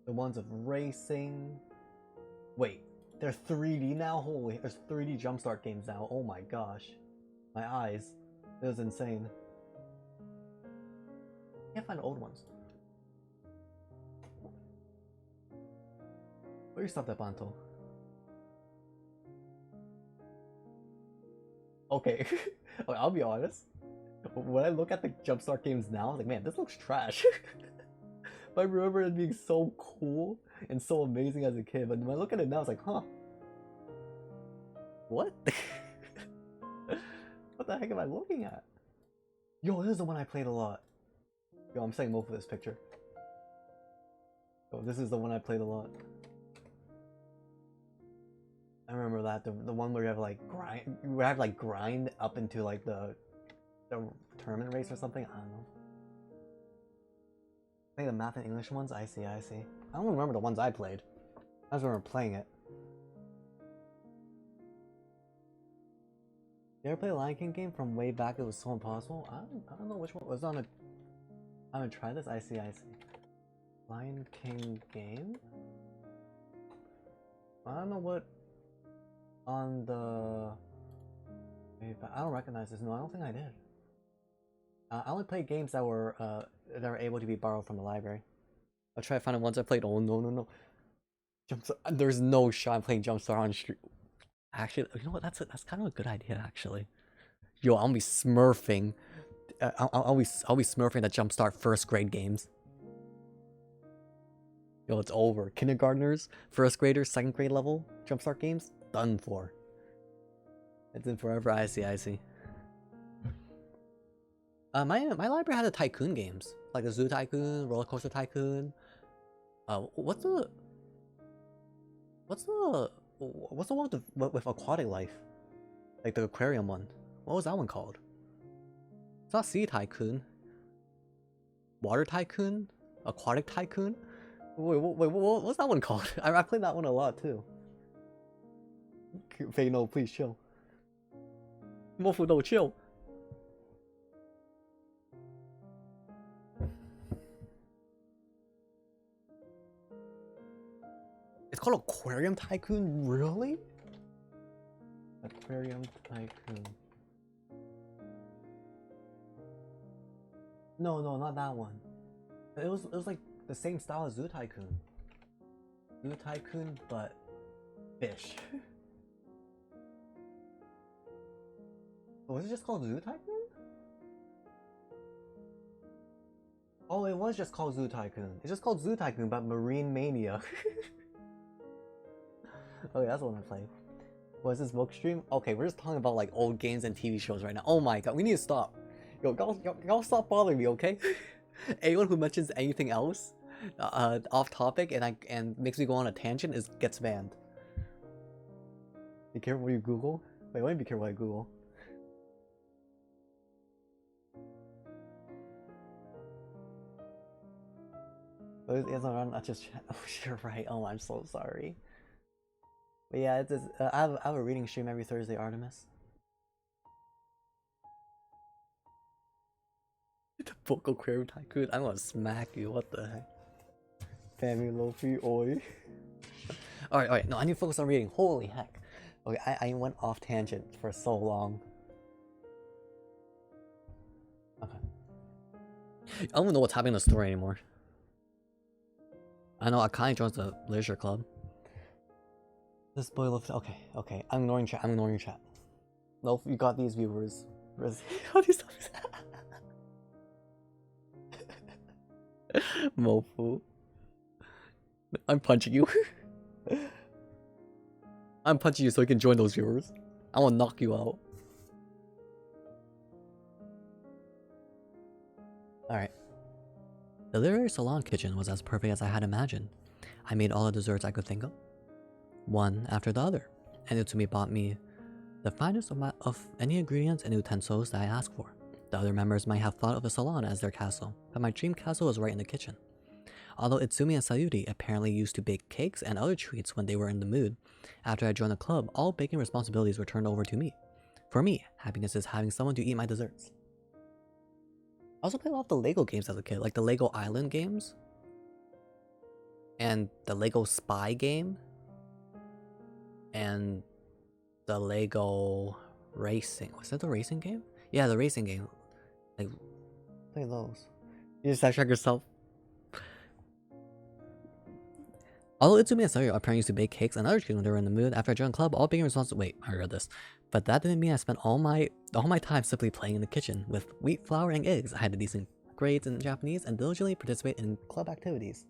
The ones of racing. Wait, they're 3D now? Holy, there's 3D Jumpstart games now, oh my gosh. My eyes. It was insane. Can't find old ones. Where you stop that Banto? Okay. Okay, I'll be honest. When I look at the Jumpstart games now, I'm like, man, this looks trash. But I remember it being so cool and so amazing as a kid. But when I look at it now, it's like, huh? What? What the heck am I looking at? Yo, this is the one I played a lot. Yo, I'm saying more for this picture. Yo, this is the one I played a lot. I remember that, the one where you have like grind up into like the tournament race or something. I don't know. I think the math and English ones. I see. I don't remember the ones I played. I just remember playing it. You ever play a Lion King game from way back? It was so impossible. I don't know which one was on a. I'm gonna try this. I see. Lion King game. I don't know what on the. I don't recognize this. No, I don't think I did. I only played games that were able to be borrowed from the library. I'll try to find the ones I played. Oh no. Jumpstart. There's no shot I'm playing Jumpstart on street. Actually, you know what? That's kind of a good idea, actually. Yo, I'll be smurfing. I'll be smurfing the Jumpstart first grade games. Yo, it's over. Kindergartners, first graders, second grade level Jumpstart games, done for. It's in forever. I see. My library had the Tycoon games, like the Zoo Tycoon, Roller Coaster Tycoon. What's the one with aquatic life, like the aquarium one? What was that one called? It's not Sea Tycoon. Water Tycoon, Aquatic Tycoon. Wait, what's that one called? I played that one a lot too. Faye, no, please chill. Mofu, no, chill. It's called Aquarium Tycoon? Really? Aquarium Tycoon. No, not that one. It was like the same style as Zoo Tycoon. Zoo Tycoon, but fish. Was it just called Zoo Tycoon? Oh, it was just called Zoo Tycoon. It's just called Zoo Tycoon, but Marine Mania. Okay, that's the one I played. Was this book stream? Okay, we're just talking about like old games and TV shows right now. Oh my god, we need to stop. Yo, y'all stop bothering me, okay? Anyone who mentions anything else, off topic and makes me go on a tangent gets banned. Be careful what you Google. Wait, let me be careful what I Google. But it's not just chat. Oh, you're right. Oh, I'm so sorry. But yeah, I have a reading stream every Thursday, Artemis. The book Aquarium Tycoon. I'm gonna smack you. What the heck? Family Lofi Oi. Alright. No, I need to focus on reading. Holy heck. Okay, I went off tangent for so long. Okay. I don't even know what's happening in the story anymore. I know Akai joins the leisure club. This boy left. Okay. I'm ignoring chat. Nope, you got these viewers. How do you stop that? Mofu. I'm punching you. I'm punching you so you can join those viewers. I will knock you out. Alright. The literary salon kitchen was as perfect as I had imagined. I made all the desserts I could think of, one after the other, and Utsumi bought me the finest of any ingredients and utensils that I asked for. The other members might have thought of the salon as their castle, but my dream castle was right in the kitchen. Although Itsumi and Sayuri apparently used to bake cakes and other treats when they were in the mood, after I joined the club, all baking responsibilities were turned over to me. For me, happiness is having someone to eat my desserts. I also played a lot of the Lego games as a kid, like the Lego Island games, and the Lego Spy game, and the Lego Racing. Was that the racing game? Yeah, the racing game. Like, play those. You just sidetrack yourself. Although Itsumi and Sayo apparently used to bake cakes and other treats when they were in the mood, after I joined club, all being responsible. Wait, I read this. But that didn't mean I spent all my time simply playing in the kitchen with wheat flour and eggs. I had decent grades in Japanese and diligently participate in club activities.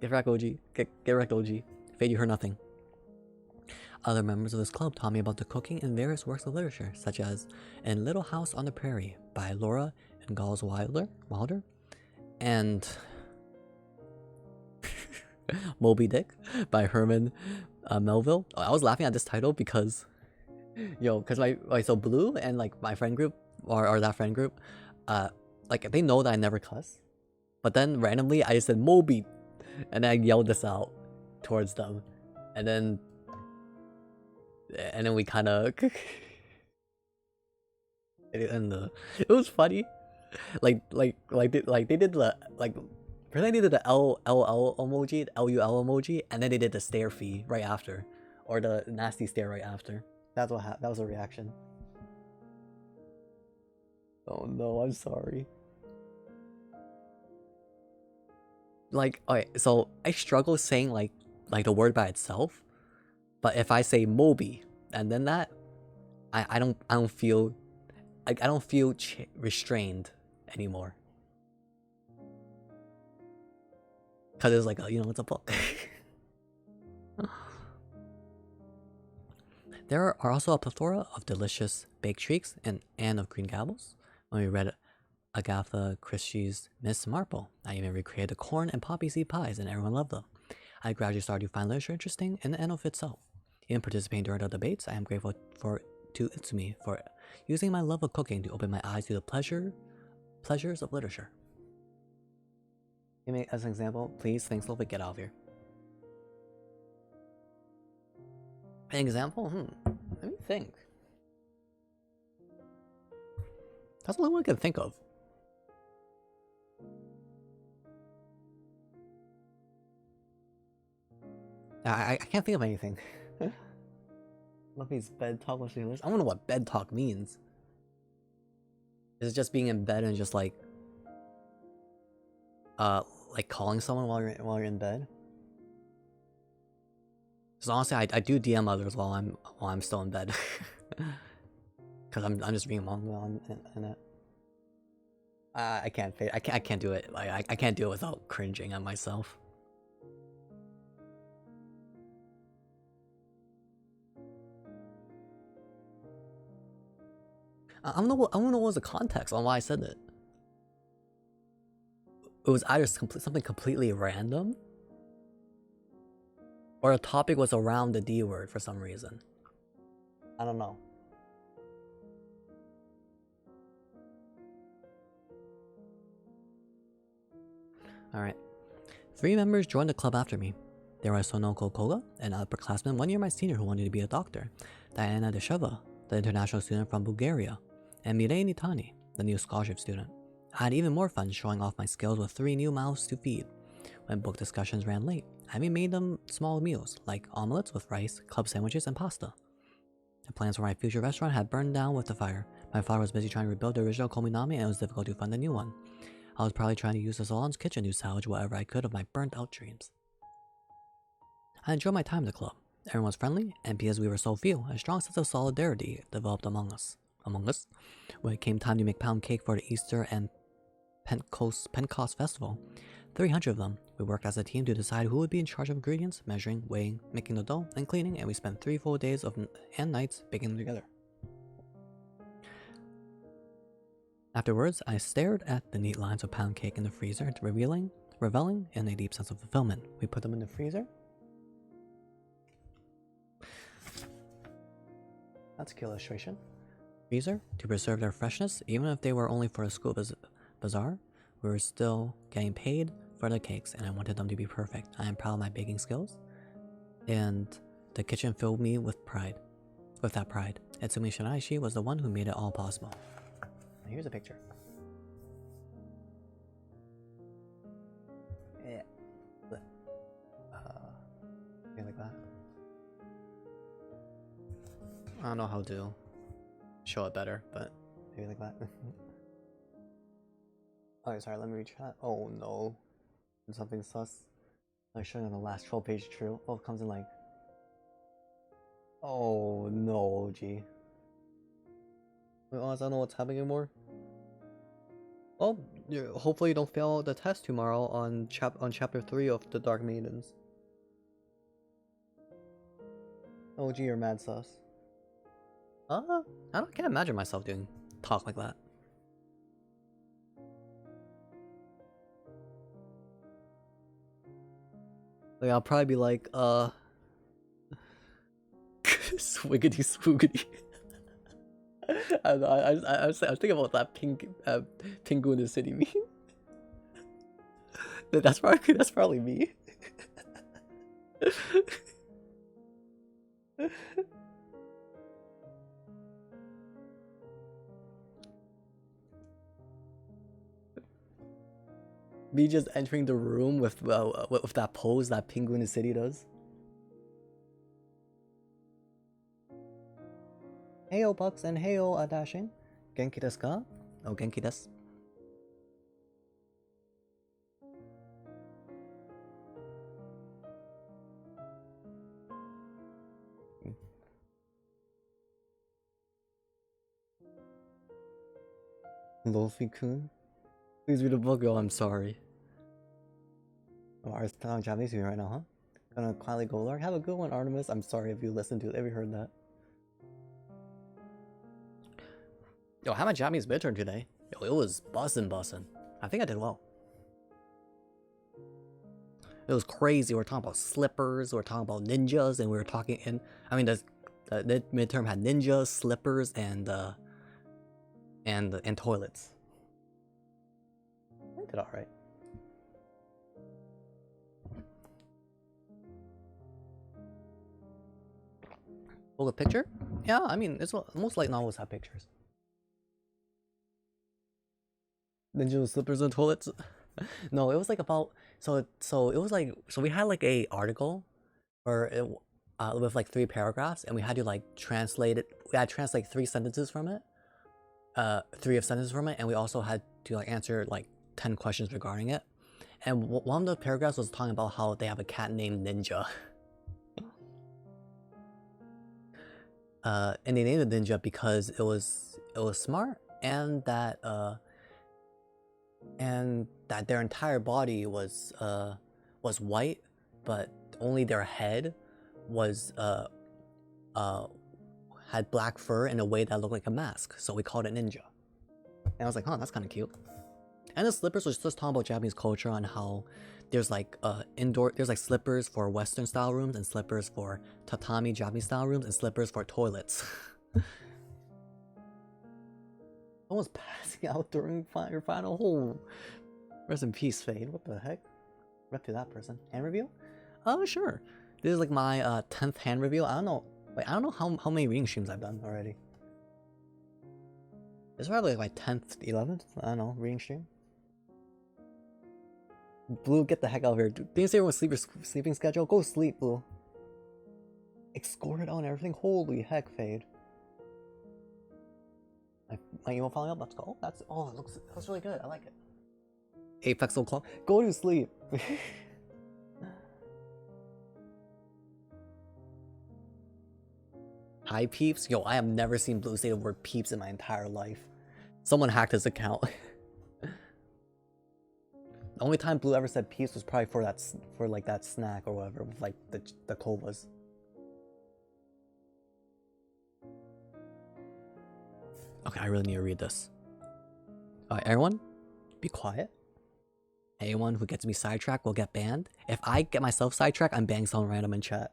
Get wrecked, OG. Get wrecked, OG. Fade, you heard nothing. Other members of this club taught me about the cooking in various works of literature, such as In Little House on the Prairie by Laura Ingalls Wilder, and Moby Dick by Herman Melville. I was laughing at this title because, because so Blue and like my friend group or that friend group, like they know that I never cuss, but then randomly I just said Moby, and I yelled this out towards them, and then we kind of and it was funny, like they did the like. First they did the LL emoji, the LUL emoji, and then they did the stare fee right after, or the nasty stare right after. That's what that was a reaction. Oh no, I'm sorry. Like, okay, so I struggle saying like the word by itself, but if I say Moby and then that, I don't feel like I don't feel restrained anymore. Cause it's like it's a book. There are also a plethora of delicious baked treats in Anne of Green Gables. When we read Agatha Christie's Miss Marple, I even recreated the corn and poppy seed pies, and everyone loved them. I gradually started to find literature interesting in the Anne of itself. In participating during the debates, I am grateful to Itsumi for using my love of cooking to open my eyes to the pleasures of literature. Give me as an example, please. Thanks, love it. Get out of here. An example? Let me think. That's the only one I can think of. I can't think of anything. Luffy's bed talk was English. I don't know what bed talk means. Is it just being in bed and just like calling someone while you're in bed? So honestly, I do DM others while I'm still in bed, cause I'm just reading manga on it. I can't do it. Like I can't do it without cringing at myself. I don't know what was the context on why I said it. It was either something completely random, or the topic was around the D word for some reason. I don't know. Alright. 3 members joined the club after me. There was Sonoko Koga, an upperclassman 1 year my senior who wanted to be a doctor, Diana Desheva, the international student from Bulgaria, and Mirei Nitani, the new scholarship student. I had even more fun showing off my skills with 3 new mouths to feed. When book discussions ran late, I even made them small meals, like omelets with rice, club sandwiches, and pasta. The plans for my future restaurant had burned down with the fire. My father was busy trying to rebuild the original Kominami, and it was difficult to fund a new one. I was probably trying to use the salon's kitchen to salvage whatever I could of my burnt-out dreams. I enjoyed my time in the club. Everyone was friendly, and because we were so few, a strong sense of solidarity developed among us. When it came time to make pound cake for the Easter and Pentecost festival, 300 of them, we worked as a team to decide who would be in charge of ingredients, measuring, weighing, making the dough, and cleaning, and we spent 3 full days and nights baking them together. Afterwards, I stared at the neat lines of pound cake in the freezer, reveling in a deep sense of fulfillment. We put them in the freezer. That's a key illustration. Freezer to preserve their freshness, even if they were only for a school bazaar. We were still getting paid for the cakes, and I wanted them to be perfect. I am proud of my baking skills, and the kitchen filled me with pride. With that pride, Itsumi Shinaishi was the one who made it all possible. And here's a picture. Yeah. Something like that. I don't know how to show it better, but maybe like that. Oh, sorry, let me reach that. Oh no. And something sus. I'm showing on the last 12-page true. Oh, it comes in like... Oh no, gee. Wait, honestly, I don't know what's happening anymore. Well, hopefully you don't fail the test tomorrow on chapter 3 of the Dark Maidens. Oh gee, you're mad sus. I can't imagine myself doing talk like that. Like, I'll probably be like, swiggity swoogity. I was thinking about that Pingu in the City meme. That's probably me. Me just entering the room with that pose that Pingu in the City does. Heyo Bucks and heyo Dashing. Genki desu ka? Oh, genki desu. Luffy-kun? Please read the book. Oh, I'm sorry. Oh, I was telling Japanese to me right now, huh? Gonna quietly go lark. Have a good one, Artemis. I'm sorry if you listened to it, if you heard that. Yo, I had my Japanese midterm today. Yo, it was bussin'. I think I did well. It was crazy. We were talking about slippers, we were talking about ninjas, and we were talking in... I mean, the midterm had ninjas, slippers, and toilets. I did alright. Oh, the picture? Yeah, I mean, it's most light novels have pictures. Ninja slippers and toilets? No, it was like about... So it was like... So we had like a article with like 3 paragraphs, and we had to like translate it. We had to translate 3 sentences from it. 3 sentences from it, and we also had to like answer like 10 questions regarding it. And one of the paragraphs was talking about how they have a cat named Ninja. And they named it Ninja because it was smart, and that their entire body was white, but only their head was had black fur in a way that looked like a mask, so we called it Ninja. And I was like, huh, that's kind of cute. And the slippers was just talking about Japanese culture on how there's like there's like slippers for Western style rooms, and slippers for tatami Japanese style rooms, and slippers for toilets. Almost passing out during your final hole. Rest in peace, Fade. What the heck? Rep to that person. Hand reveal? Oh, sure. This is like my 10th hand reveal. I don't know. Wait, I don't know how many reading streams I've done already. It's probably like my 10th, 11th. I don't know. Reading stream. Blue, get the heck out of here. Didn't you say everyone's sleeping schedule? Go sleep, Blue. Scored on everything. Holy heck, Fade. My email following up. Let's go. That's it looks really good. I like it. Apex o'clock. Go to sleep. Hi peeps. Yo, I have never seen Blue say the word peeps in my entire life. Someone hacked his account. The only time Blue ever said peeps was probably for like that snack or whatever with like the Kovas. Okay, I really need to read this. Everyone, be quiet. Anyone who gets me sidetracked will get banned. If I get myself sidetracked, I'm banning someone random in chat.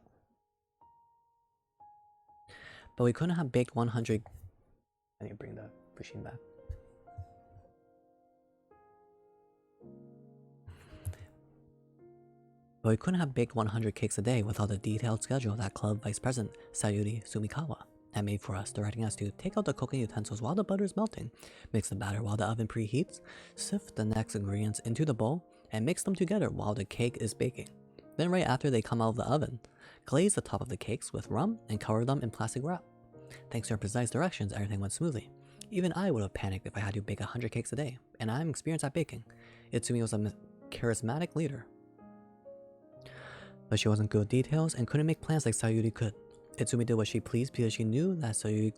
But we couldn't have baked 100... I need to bring the machine back. But we couldn't have baked 100 cakes a day without the detailed schedule that Club Vice President Sayuri Sumikawa had made for us, directing us to take out the cooking utensils while the butter is melting, mix the batter while the oven preheats, sift the next ingredients into the bowl, and mix them together while the cake is baking. Then right after they come out of the oven, glaze the top of the cakes with rum and cover them in plastic wrap. Thanks to our precise directions, everything went smoothly. Even I would have panicked if I had to bake 100 cakes a day, and I'm experienced at baking. Itsumi was charismatic leader. But she wasn't good with details and couldn't make plans like Sayuri could. Itsumi did what she pleased because she knew that Sayuri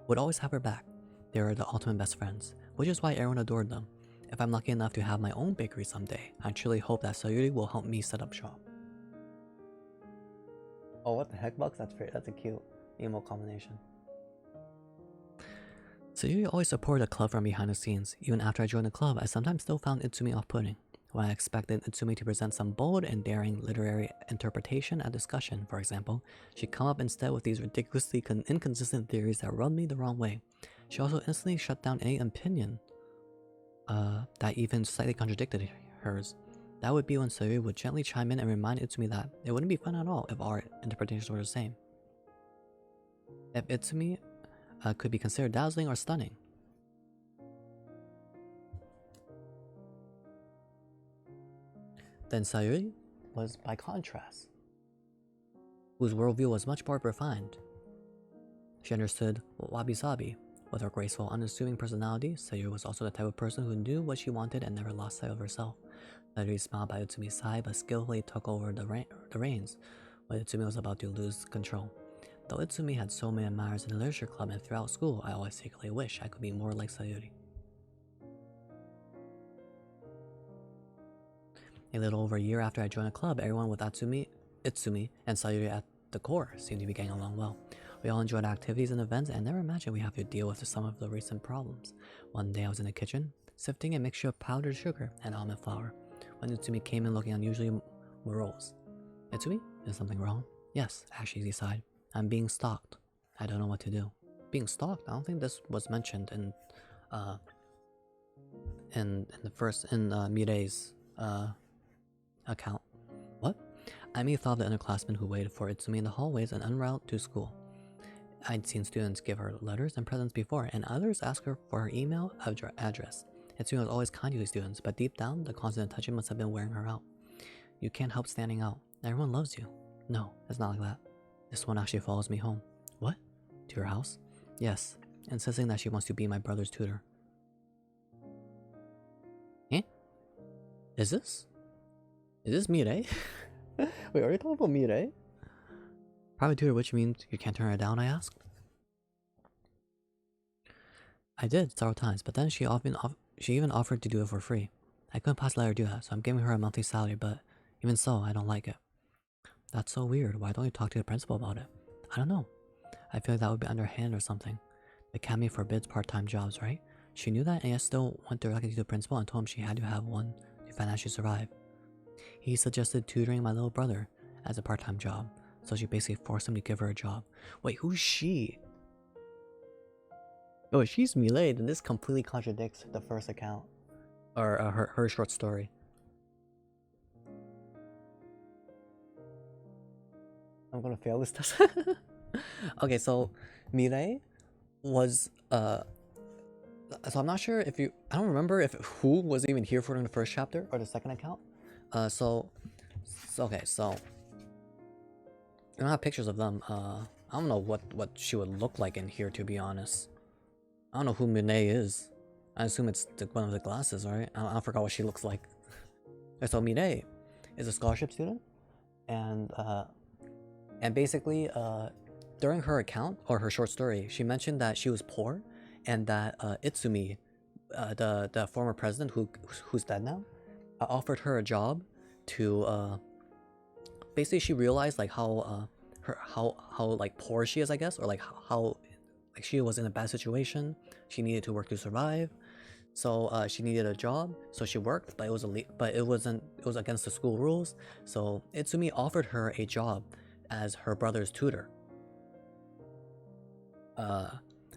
would always have her back. They were the ultimate best friends, which is why everyone adored them. If I'm lucky enough to have my own bakery someday, I truly hope that Sayuri will help me set up shop. Oh, what the heck, Bucks? That's a cute emo combination. Sayuri always supported the club from behind the scenes. Even after I joined the club, I sometimes still found Itsumi off-putting. When I expected Itsumi to present some bold and daring literary interpretation at discussion, for example, she'd come up instead with these ridiculously inconsistent theories that rubbed me the wrong way. She also instantly shut down any opinion that even slightly contradicted hers. That would be when Sayuri would gently chime in and remind Itsumi that it wouldn't be fun at all if our interpretations were the same. If Itsumi could be considered dazzling or stunning. Then Sayuri was, by contrast, whose worldview was much more refined. She understood wabi-sabi. With her graceful, unassuming personality, Sayuri was also the type of person who knew what she wanted and never lost sight of herself. Sayuri smiled by Itsumi's side but skillfully took over the reins when Itsumi was about to lose control. Though Itsumi had so many admirers in the literature club and throughout school, I always secretly wish I could be more like Sayuri. A little over a year after I joined the club, everyone with Itsumi, and Sayuri at the core seemed to be getting along well. We all enjoyed activities and events and never imagined we have to deal with some of the recent problems. One day I was in the kitchen, sifting a mixture of powdered sugar and almond flour, when Itsumi came in looking unusually morose. Itsumi, is something wrong? Yes, actually he sighed. I'm being stalked. I don't know what to do. Being stalked? I don't think this was mentioned in Mirei's account. What? Ami thought of the underclassmen who waited for Itsumi in the hallways and en route to school. I'd seen students give her letters and presents before, and others ask her for her email address. Itsumi was always kind to his students, but deep down, the constant touching must have been wearing her out. You can't help standing out. Everyone loves you. No, it's not like that. This one actually follows me home. What? To your house? Yes, insisting that she wants to be my brother's tutor. Eh? Is this Mirei? Wait, are you talking about Mirei? Private tutor, which means you can't turn her down, I asked. I did several times, but then she even offered to do it for free. I couldn't possibly let her do that, so I'm giving her a monthly salary, but even so, I don't like it. That's so weird. Why don't you talk to the principal about it? I don't know. I feel like that would be underhand or something. The academy forbids part-time jobs, right? She knew that and yet still went directly to the principal and told him she had to have one to financially survive. He suggested tutoring my little brother as a part-time job, so she basically forced him to give her a job. Wait, who's she? Oh, if she's Millet, then this completely contradicts the first account. Or her short story. I'm gonna fail this test. Okay, so Millet was so I'm not sure if you, I don't remember if who was even here for in the first chapter or the second account. Okay, so I don't have pictures of them. I don't know what she would look like in here, to be honest. I don't know who Mireille is. I assume it's one of the glasses, right? I forgot what she looks like. So Mireille is a scholarship student, and basically during her account or her short story, she mentioned that she was poor, and that Itsumi, the former president who's dead now, offered her a job to basically she realized like how like poor she is, I guess, or like how like she was in a bad situation. She needed to work to survive, so she needed a job. So she worked, but it was against the school rules. So Itsumi offered her a job as her brother's tutor.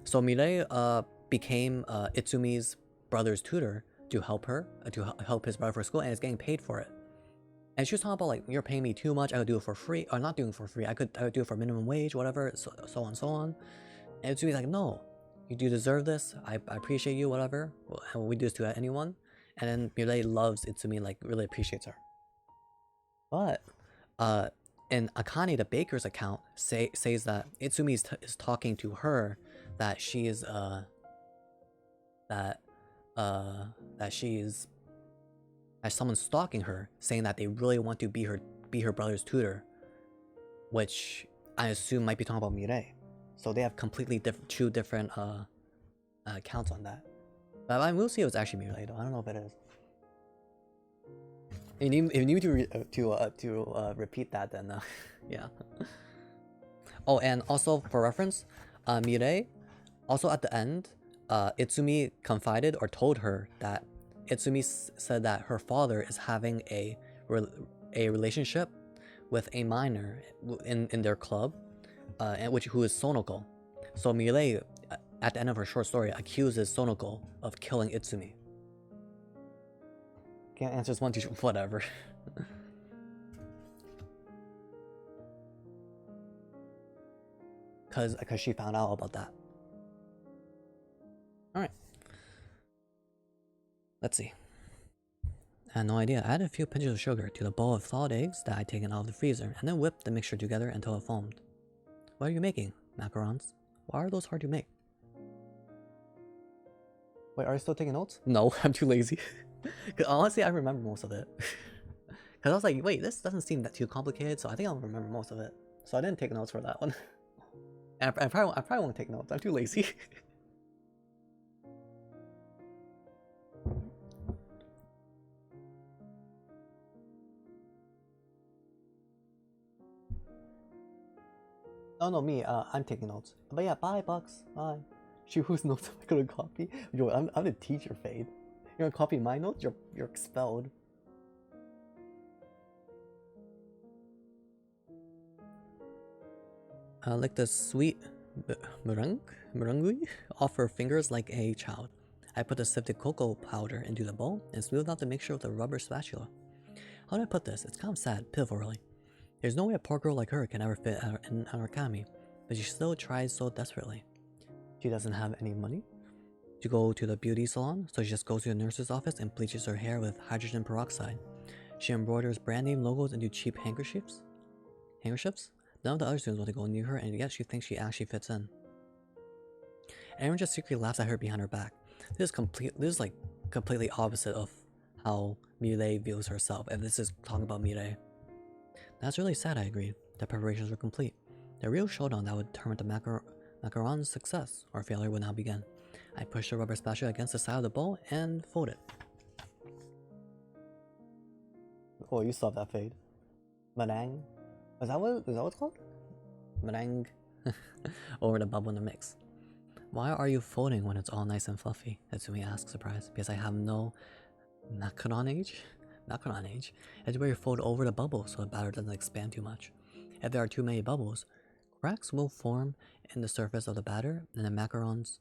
So Mireille became Itsumi's brother's tutor to help her to help his brother for school, and is getting paid for it. And she was talking about like, you're paying me too much, I could do it for free, or not doing it for free, I could do it for minimum wage, whatever, so on and so on. And Itsumi's like, no, you do deserve this, I appreciate you, whatever, and we do this to anyone. And then Mireille loves Itsumi, like really appreciates her. But in Akane the baker's account says that Itsumi is talking to her that she is that she's as someone stalking her, saying that they really want to be her brother's tutor, which I assume might be talking about Mireille. So they have completely two different accounts on that. But I will see if it's actually Mireille though. I don't know if it is. If you need to repeat that, then yeah. Oh, and also for reference, Mireille, also at the end, Itsumi confided or told her that Itsumi said that her father is having a relationship with a minor in their club, and who is Sonoko. So Mireille, at the end of her short story, accuses Sonoko of killing Itsumi. Can't answer this one, two, whatever. Cause she found out about that. Alright. Let's see. I had no idea. I added a few pinches of sugar to the bowl of thawed eggs that I'd taken out of the freezer, and then whipped the mixture together until it foamed. What are you making? Macarons? Why are those hard to make? Wait, are you still taking notes? No, I'm too lazy. Cause honestly, I remember most of it. Cause I was like, wait, this doesn't seem that too complicated, so I think I'll remember most of it. So I didn't take notes for that one. And I probably won't take notes. I'm too lazy. No, me. I'm taking notes. But yeah, bye, Bucks. Bye. Shoot, whose notes am I gonna copy? Yo, I'm the teacher, Fade. You're gonna copy my notes? You're expelled. Like the sweet merengue off her fingers like a child. I put the sifted cocoa powder into the bowl and smoothed out the mixture with a rubber spatula. How do I put this? It's kind of sad, pitiful really. There's no way a poor girl like her can ever fit in our academy, but she still tries so desperately. She doesn't have any money to go to the beauty salon, so she just goes to the nurse's office and bleaches her hair with hydrogen peroxide. She embroiders brand name logos into cheap handkerchiefs. None of the other students want to go near her, and yet she thinks she actually fits in. Everyone just secretly laughs at her behind her back. This is like completely opposite of how Mireille views herself, and this is talking about Mireille. That's really sad, I agreed. The preparations were complete. The real showdown that would determine the macaron's success or failure would now begin. I pushed the rubber spatula against the side of the bowl and folded. Oh, you saw that, Fade. Meringue. Is that what it's called? Meringue. Over the bubble in the mix. Why are you folding when it's all nice and fluffy? Itsumi asked, surprised. Because I have no macaronage? Macaronage. It's where you fold over the bubble so the batter doesn't expand too much. If there are too many bubbles, cracks will form in the surface of the batter and the macarons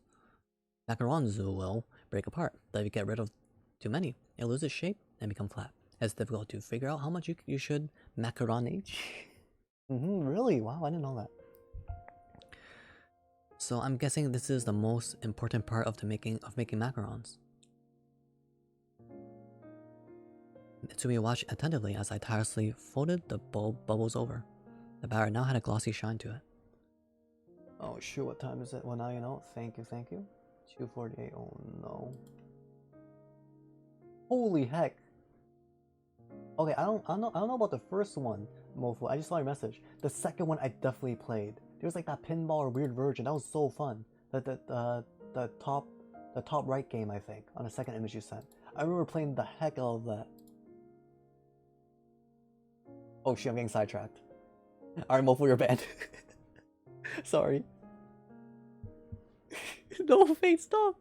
will break apart. But if you get rid of too many, it loses shape and become flat. It's difficult to figure out how much you should macaronage. Really? Wow, I didn't know that. So I'm guessing this is the most important part of making macarons. Itsumi watched attentively as I tirelessly folded the bubbles over. The batter now had a glossy shine to it. Oh shoot, what time is it? Well, now you know. Thank you. 2:48. Oh no. Holy heck. Okay, I don't know about the first one, Mofu. I just saw your message. The second one I definitely played. There was like that pinball or weird version. That was so fun. The top right game, I think, on the second image you sent. I remember playing the heck out of that. Oh shit, I'm getting sidetracked. Alright, Mofu, you're banned. Sorry. No, Fate, stop!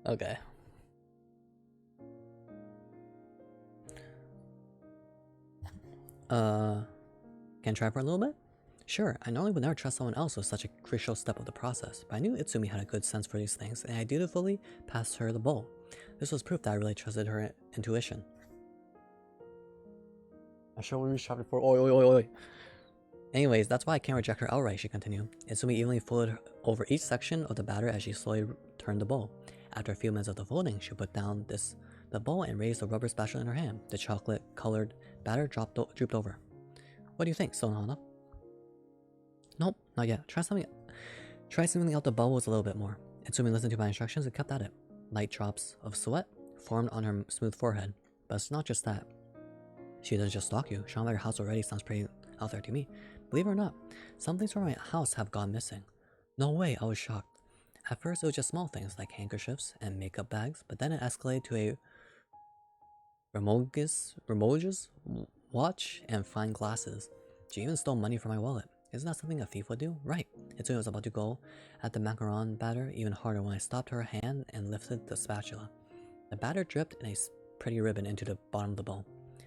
Okay. Can I try for a little bit? Sure, I normally would never trust someone else with such a crucial step of the process, but I knew Itsumi had a good sense for these things, and I dutifully passed her the bowl. This was proof that I really trusted her intuition. I sure we reached chapter 4. Oi. Anyways, that's why I can't reject her outright, she continued. Itsumi evenly folded over each section of the batter as she slowly turned the bowl. After a few minutes of the folding, she put down the bowl and raised the rubber spatula in her hand. The chocolate-colored batter drooped over. What do you think, Sonohana? Nope, not yet. Try something out the bubbles a little bit more. Itsumi listened to my instructions and kept at it. Light drops of sweat formed on her smooth forehead. But it's not just that. She doesn't just stalk you. Showing by your house already sounds pretty out there to me. Believe it or not, some things from my house have gone missing. No way, I was shocked. At first it was just small things like handkerchiefs and makeup bags, but then it escalated to a Remogus watch and fine glasses. She even stole money from my wallet. Isn't that something a thief would do? Right. Itsumi was about to go at the macaron batter even harder when I stopped her hand and lifted the spatula. The batter dripped in a pretty ribbon into the bottom of the bowl.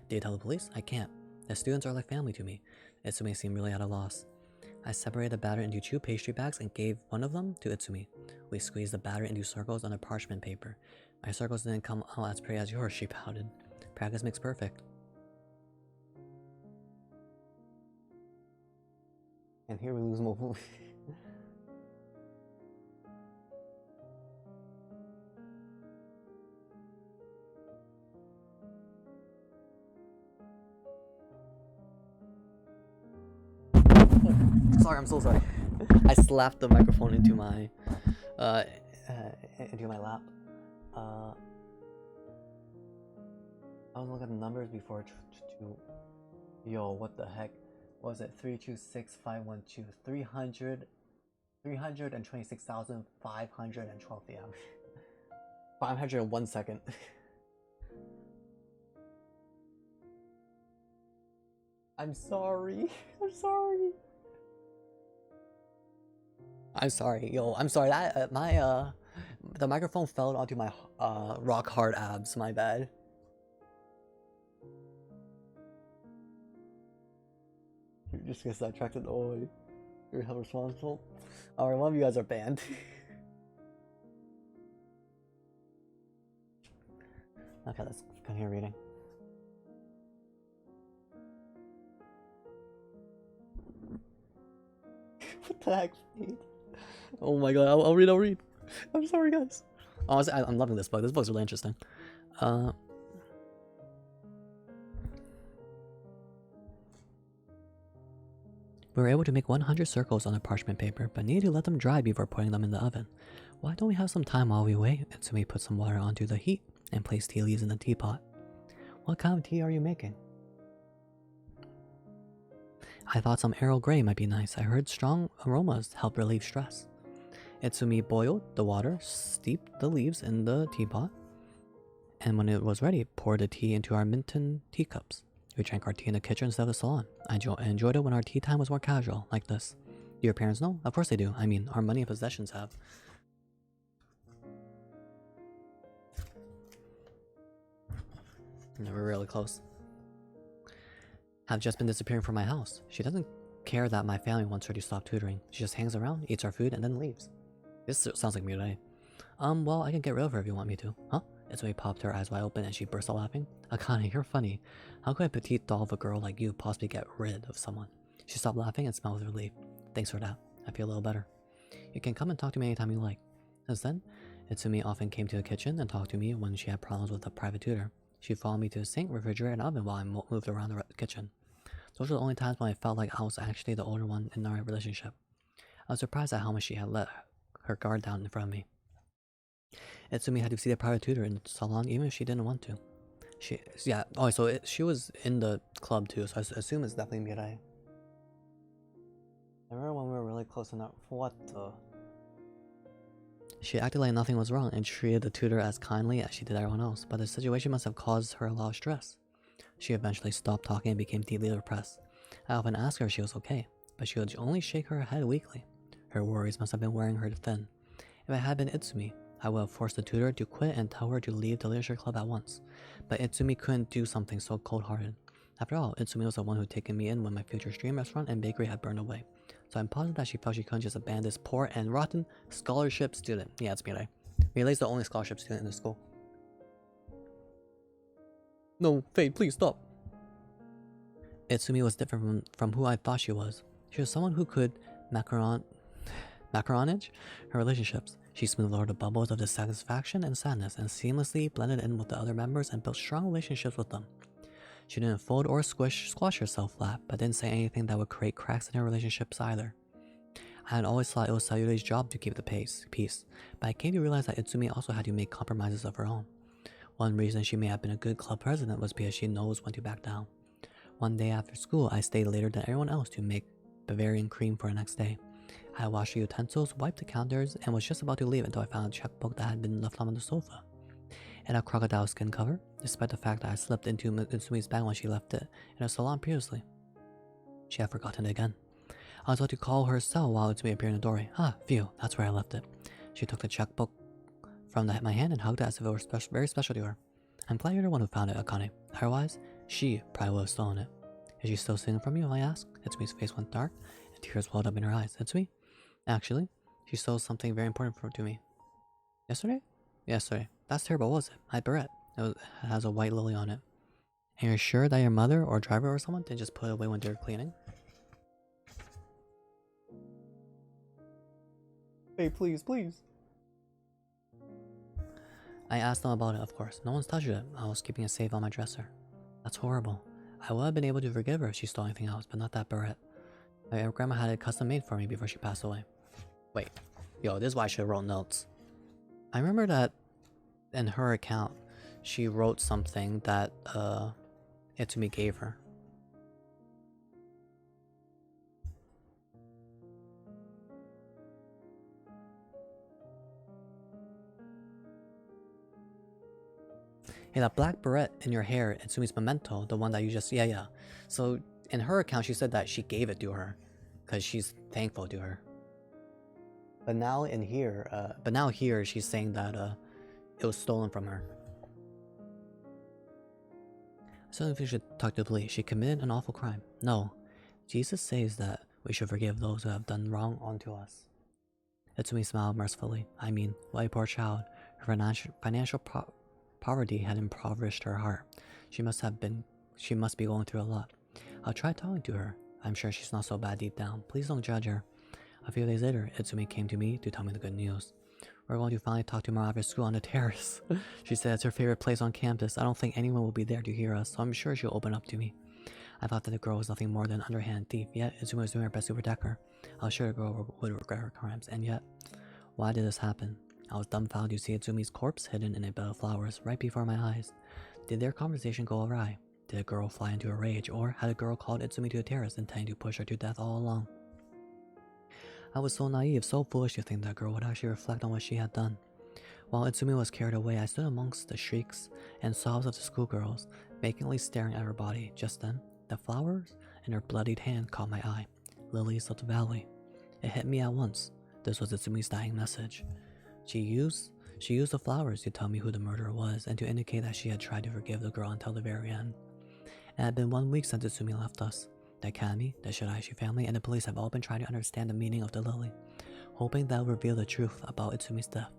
Did you tell the police? I can't. The students are like family to me. Itsumi seemed really at a loss. I separated the batter into 2 pastry bags and gave one of them to Itsumi. We squeezed the batter into circles on a parchment paper. My circles didn't come out as pretty as yours, she pouted. Practice makes perfect. And here we lose Mofu. Sorry, I'm so sorry. I slapped the microphone into my lap. I was looking at the numbers before yo, what the heck? What was it? 326,512. 326,512. Yeah. 501 second. I'm sorry. I'm sorry. I'm sorry, yo. I'm sorry. That the microphone fell onto my rock hard abs. My bad. You're just gonna sidetrack it. Oh, you're held responsible. Alright, one of you guys are banned. Okay, let's continue reading. What the heck, Pete? Oh my god, I'll read. I'm sorry, guys. Honestly, I'm loving this book. This book's really interesting. We were able to make 100 circles on the parchment paper, but needed to let them dry before putting them in the oven. Why don't we have some time while we wait? And so we put some water onto the heat and placed tea leaves in the teapot. What kind of tea are you making? I thought some Earl Grey might be nice. I heard strong aromas help relieve stress. Itsumi boiled the water, steeped the leaves in the teapot, and when it was ready, poured the tea into our Minton teacups. We drank our tea in the kitchen instead of the salon. I enjoyed it when our tea time was more casual, like this. Do your parents know? Of course they do. I mean, our money and possessions have. Never really close. Have just been disappearing from my house. She doesn't care that my family wants her to stop tutoring. She just hangs around, eats our food, and then leaves. This sounds like me today. Well, I can get rid of her if you want me to. Huh? Itsumi popped her eyes wide open and she burst out laughing. Akane, you're funny. How could a petite doll of a girl like you possibly get rid of someone? She stopped laughing and smiled with relief. Thanks for that. I feel a little better. You can come and talk to me anytime you like. Since then, Itsumi often came to the kitchen and talked to me when she had problems with a private tutor. She followed me to the sink, refrigerator, and oven while I moved around the kitchen. Those were the only times when I felt like I was actually the older one in our relationship. I was surprised at how much she had let her guard down in front of me. Itsumi had to see the private tutor in the salon even if she didn't want to. She was in the club too, so I assume it's definitely Mirai. I remember when we were really close enough. What the? She acted like nothing was wrong and treated the tutor as kindly as she did everyone else, but the situation must have caused her a lot of stress. She eventually stopped talking and became deeply depressed. I often asked her if she was okay, but she would only shake her head weakly. Her worries must have been wearing her thin. If it had been Itsumi, I would have forced the tutor to quit and tell her to leave the literature club at once. But Itsumi couldn't do something so cold-hearted. After all, Itsumi was the one who had taken me in when my future stream restaurant and bakery had burned away. So I'm positive that she felt she couldn't just abandon this poor and rotten scholarship student. Yeah, it's Mirai. Mirai's the only scholarship student in the school. No, Faye, please stop. Itsumi was different from who I thought she was. She was someone who could macaronage her relationships. She smoothed over the bubbles of dissatisfaction and sadness and seamlessly blended in with the other members and built strong relationships with them. She didn't fold or squash herself flat, but didn't say anything that would create cracks in her relationships either. I had always thought it was Sayure's job to keep the peace, but I came to realize that Itsumi also had to make compromises of her own. One reason she may have been a good club president was because she knows when to back down. One day after school, I stayed later than everyone else to make Bavarian cream for the next day. I washed the utensils, wiped the counters, and was just about to leave until I found a checkbook that had been left on the sofa. It had a crocodile skin cover, despite the fact that I slipped into Itsumi's bag when she left it in a salon previously. She had forgotten it again. I was about to call her cell while Itsumi appeared in the doorway. Ah, phew, that's where I left it. She took the checkbook from my hand and hugged it as if it were very special to her. I'm glad you're the one who found it, Akane. Otherwise, she probably would have stolen it. Is she still stealing from you? I asked. Itsumi's face went dark, and tears welled up in her eyes. Itsumi? Actually, she stole something very important to me. Yesterday? Yesterday. That's terrible, what was it? My beret. It has a white lily on it. And you're sure that your mother or driver or someone didn't just put it away when they were cleaning? Hey, please, please. I asked them about it, of course. No one's touched it. I was keeping it safe on my dresser. That's horrible. I would have been able to forgive her if she stole anything else, but not that beret. My grandma had it custom made for me before she passed away. Wait. Yo, this is why I should have wrote notes. I remember that in her account, she wrote something that Itsumi gave her. Hey, that black beret in your hair, Itsumi's memento, the one that you just... Yeah. So, in her account, she said that she gave it to her, because she's thankful to her. But now in here, here she's saying that it was stolen from her. I certainly think we should talk to the police. She committed an awful crime. No, Jesus says that we should forgive those who have done wrong unto us. Itsumi smiled mercifully. I mean, what a poor child. Her financial poverty had impoverished her heart. She must be going through a lot. I'll try talking to her. I'm sure she's not so bad deep down. Please don't judge her. A few days later, Itsumi came to me to tell me the good news. We're going to finally talk tomorrow after school on the terrace. She said it's her favorite place on campus. I don't think anyone will be there to hear us, so I'm sure she'll open up to me. I thought that the girl was nothing more than an underhand thief, yet Itsumi was doing her best to protect her. I was sure the girl would regret her crimes, and yet... Why did this happen? I was dumbfounded to see Itsumi's corpse hidden in a bed of flowers right before my eyes. Did their conversation go awry? Did a girl fly into a rage, or had a girl called Itsumi to the terrace intending to push her to death all along? I was so naive, so foolish to think that girl would actually reflect on what she had done. While Itsumi was carried away, I stood amongst the shrieks and sobs of the schoolgirls, vacantly staring at her body. Just then, the flowers in her bloodied hand caught my eye. Lilies of the valley. It hit me at once. This was Itsumi's dying message. She used the flowers to tell me who the murderer was and to indicate that she had tried to forgive the girl until the very end. It had been 1 week since Itsumi left us. The academy, the Shiraishi family, and the police have all been trying to understand the meaning of the lily, hoping that will reveal the truth about Itsumi's death.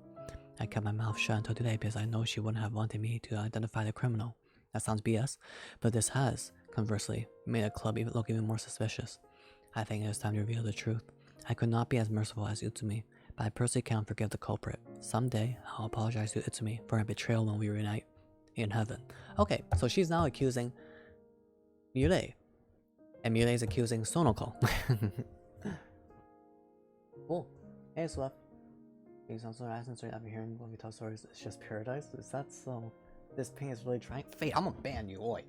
I kept my mouth shut until today because I know she wouldn't have wanted me to identify the criminal. That sounds BS, but this has, conversely, made the club look even more suspicious. I think it is time to reveal the truth. I could not be as merciful as Itsumi, but I personally can't forgive the culprit. Someday, I'll apologize to Itsumi for her betrayal when we reunite in heaven. Okay, so she's now accusing Mirei. And Mirei is accusing Sonoko. Cool. Hey, Swift. You sound so nice and straight after hearing when we tell stories. It's just paradise? Is that so? This pain is really trying. Fate, I'm gonna ban you, oi.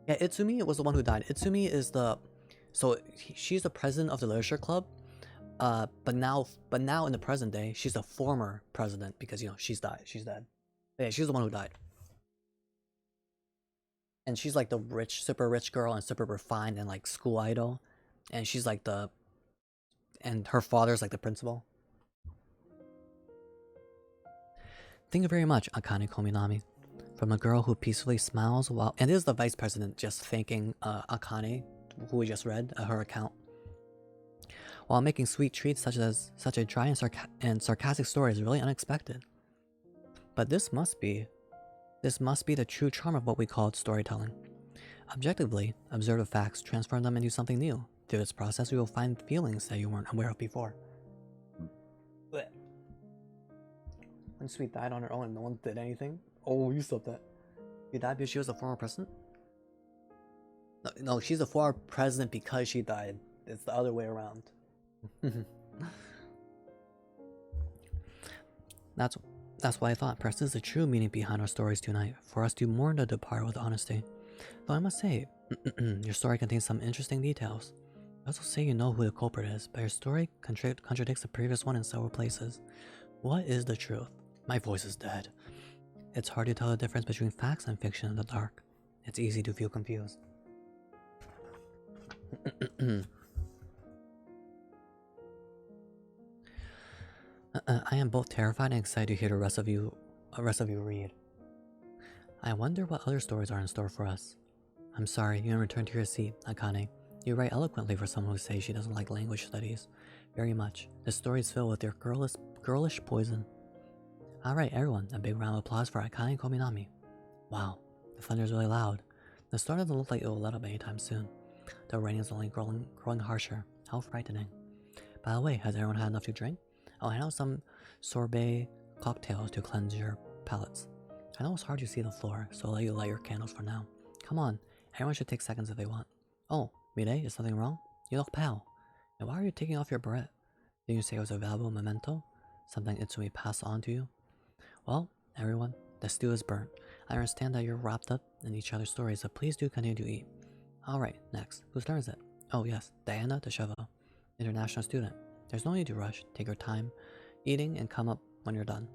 Yeah, Itsumi was the one who died. Itsumi is the... So, she's the president of the literature club. But now in the present day, she's the former president because, you know, she's died. She's dead. Yeah, she's the one who died. And she's like the rich, super rich girl and super refined and like school idol. And she's like the... And her father's like the principal. Thank you very much, Akane Kominami. From a girl who peacefully smiles while... And this is the vice president just thanking Akane, who we just read, her account. While making sweet treats such a dry and sarcastic story is really unexpected. But this must be the true charm of what we call storytelling. Objectively, observe the facts, transform them into something new. Through this process, you will find feelings that you weren't aware of before. Blech. When Sweet died on her own and no one did anything. Oh, you stopped that. You died because she was a former president? No, she's a former president because she died. It's the other way around. That's why I thought perhaps this is the true meaning behind our stories tonight, for us to mourn the departed with honesty. Though I must say, your story contains some interesting details. You also say you know who the culprit is, but your story contradicts the previous one in several places. What is the truth? My voice is dead. It's hard to tell the difference between facts and fiction in the dark. It's easy to feel confused. I am both terrified and excited to hear the rest of you read. I wonder what other stories are in store for us. I'm sorry, you can return to your seat, Akane. You write eloquently for someone who says she doesn't like language studies. Very much. This story is filled with your girlish poison. Alright, everyone, a big round of applause for Akane Kominami. Wow, the thunder is really loud. The storm doesn't look like it will let up anytime soon. The rain is only growing harsher. How frightening. By the way, has everyone had enough to drink? I'll hand out some sorbet cocktails to cleanse your palates. I know it's hard to see the floor, so I'll let you light your candles for now. Come on, everyone should take seconds if they want. Oh, Mide, is something wrong? You look pale. And why are you taking off your beret? Didn't you say it was a valuable memento? Something Itsumi passed on to you? Well, everyone, the stew is burnt. I understand that you're wrapped up in each other's stories, so please do continue to eat. Alright, next. Whose turn is it? Oh yes, Diana Desheva, international student. There's no need to rush. Take your time eating and come up when you're done.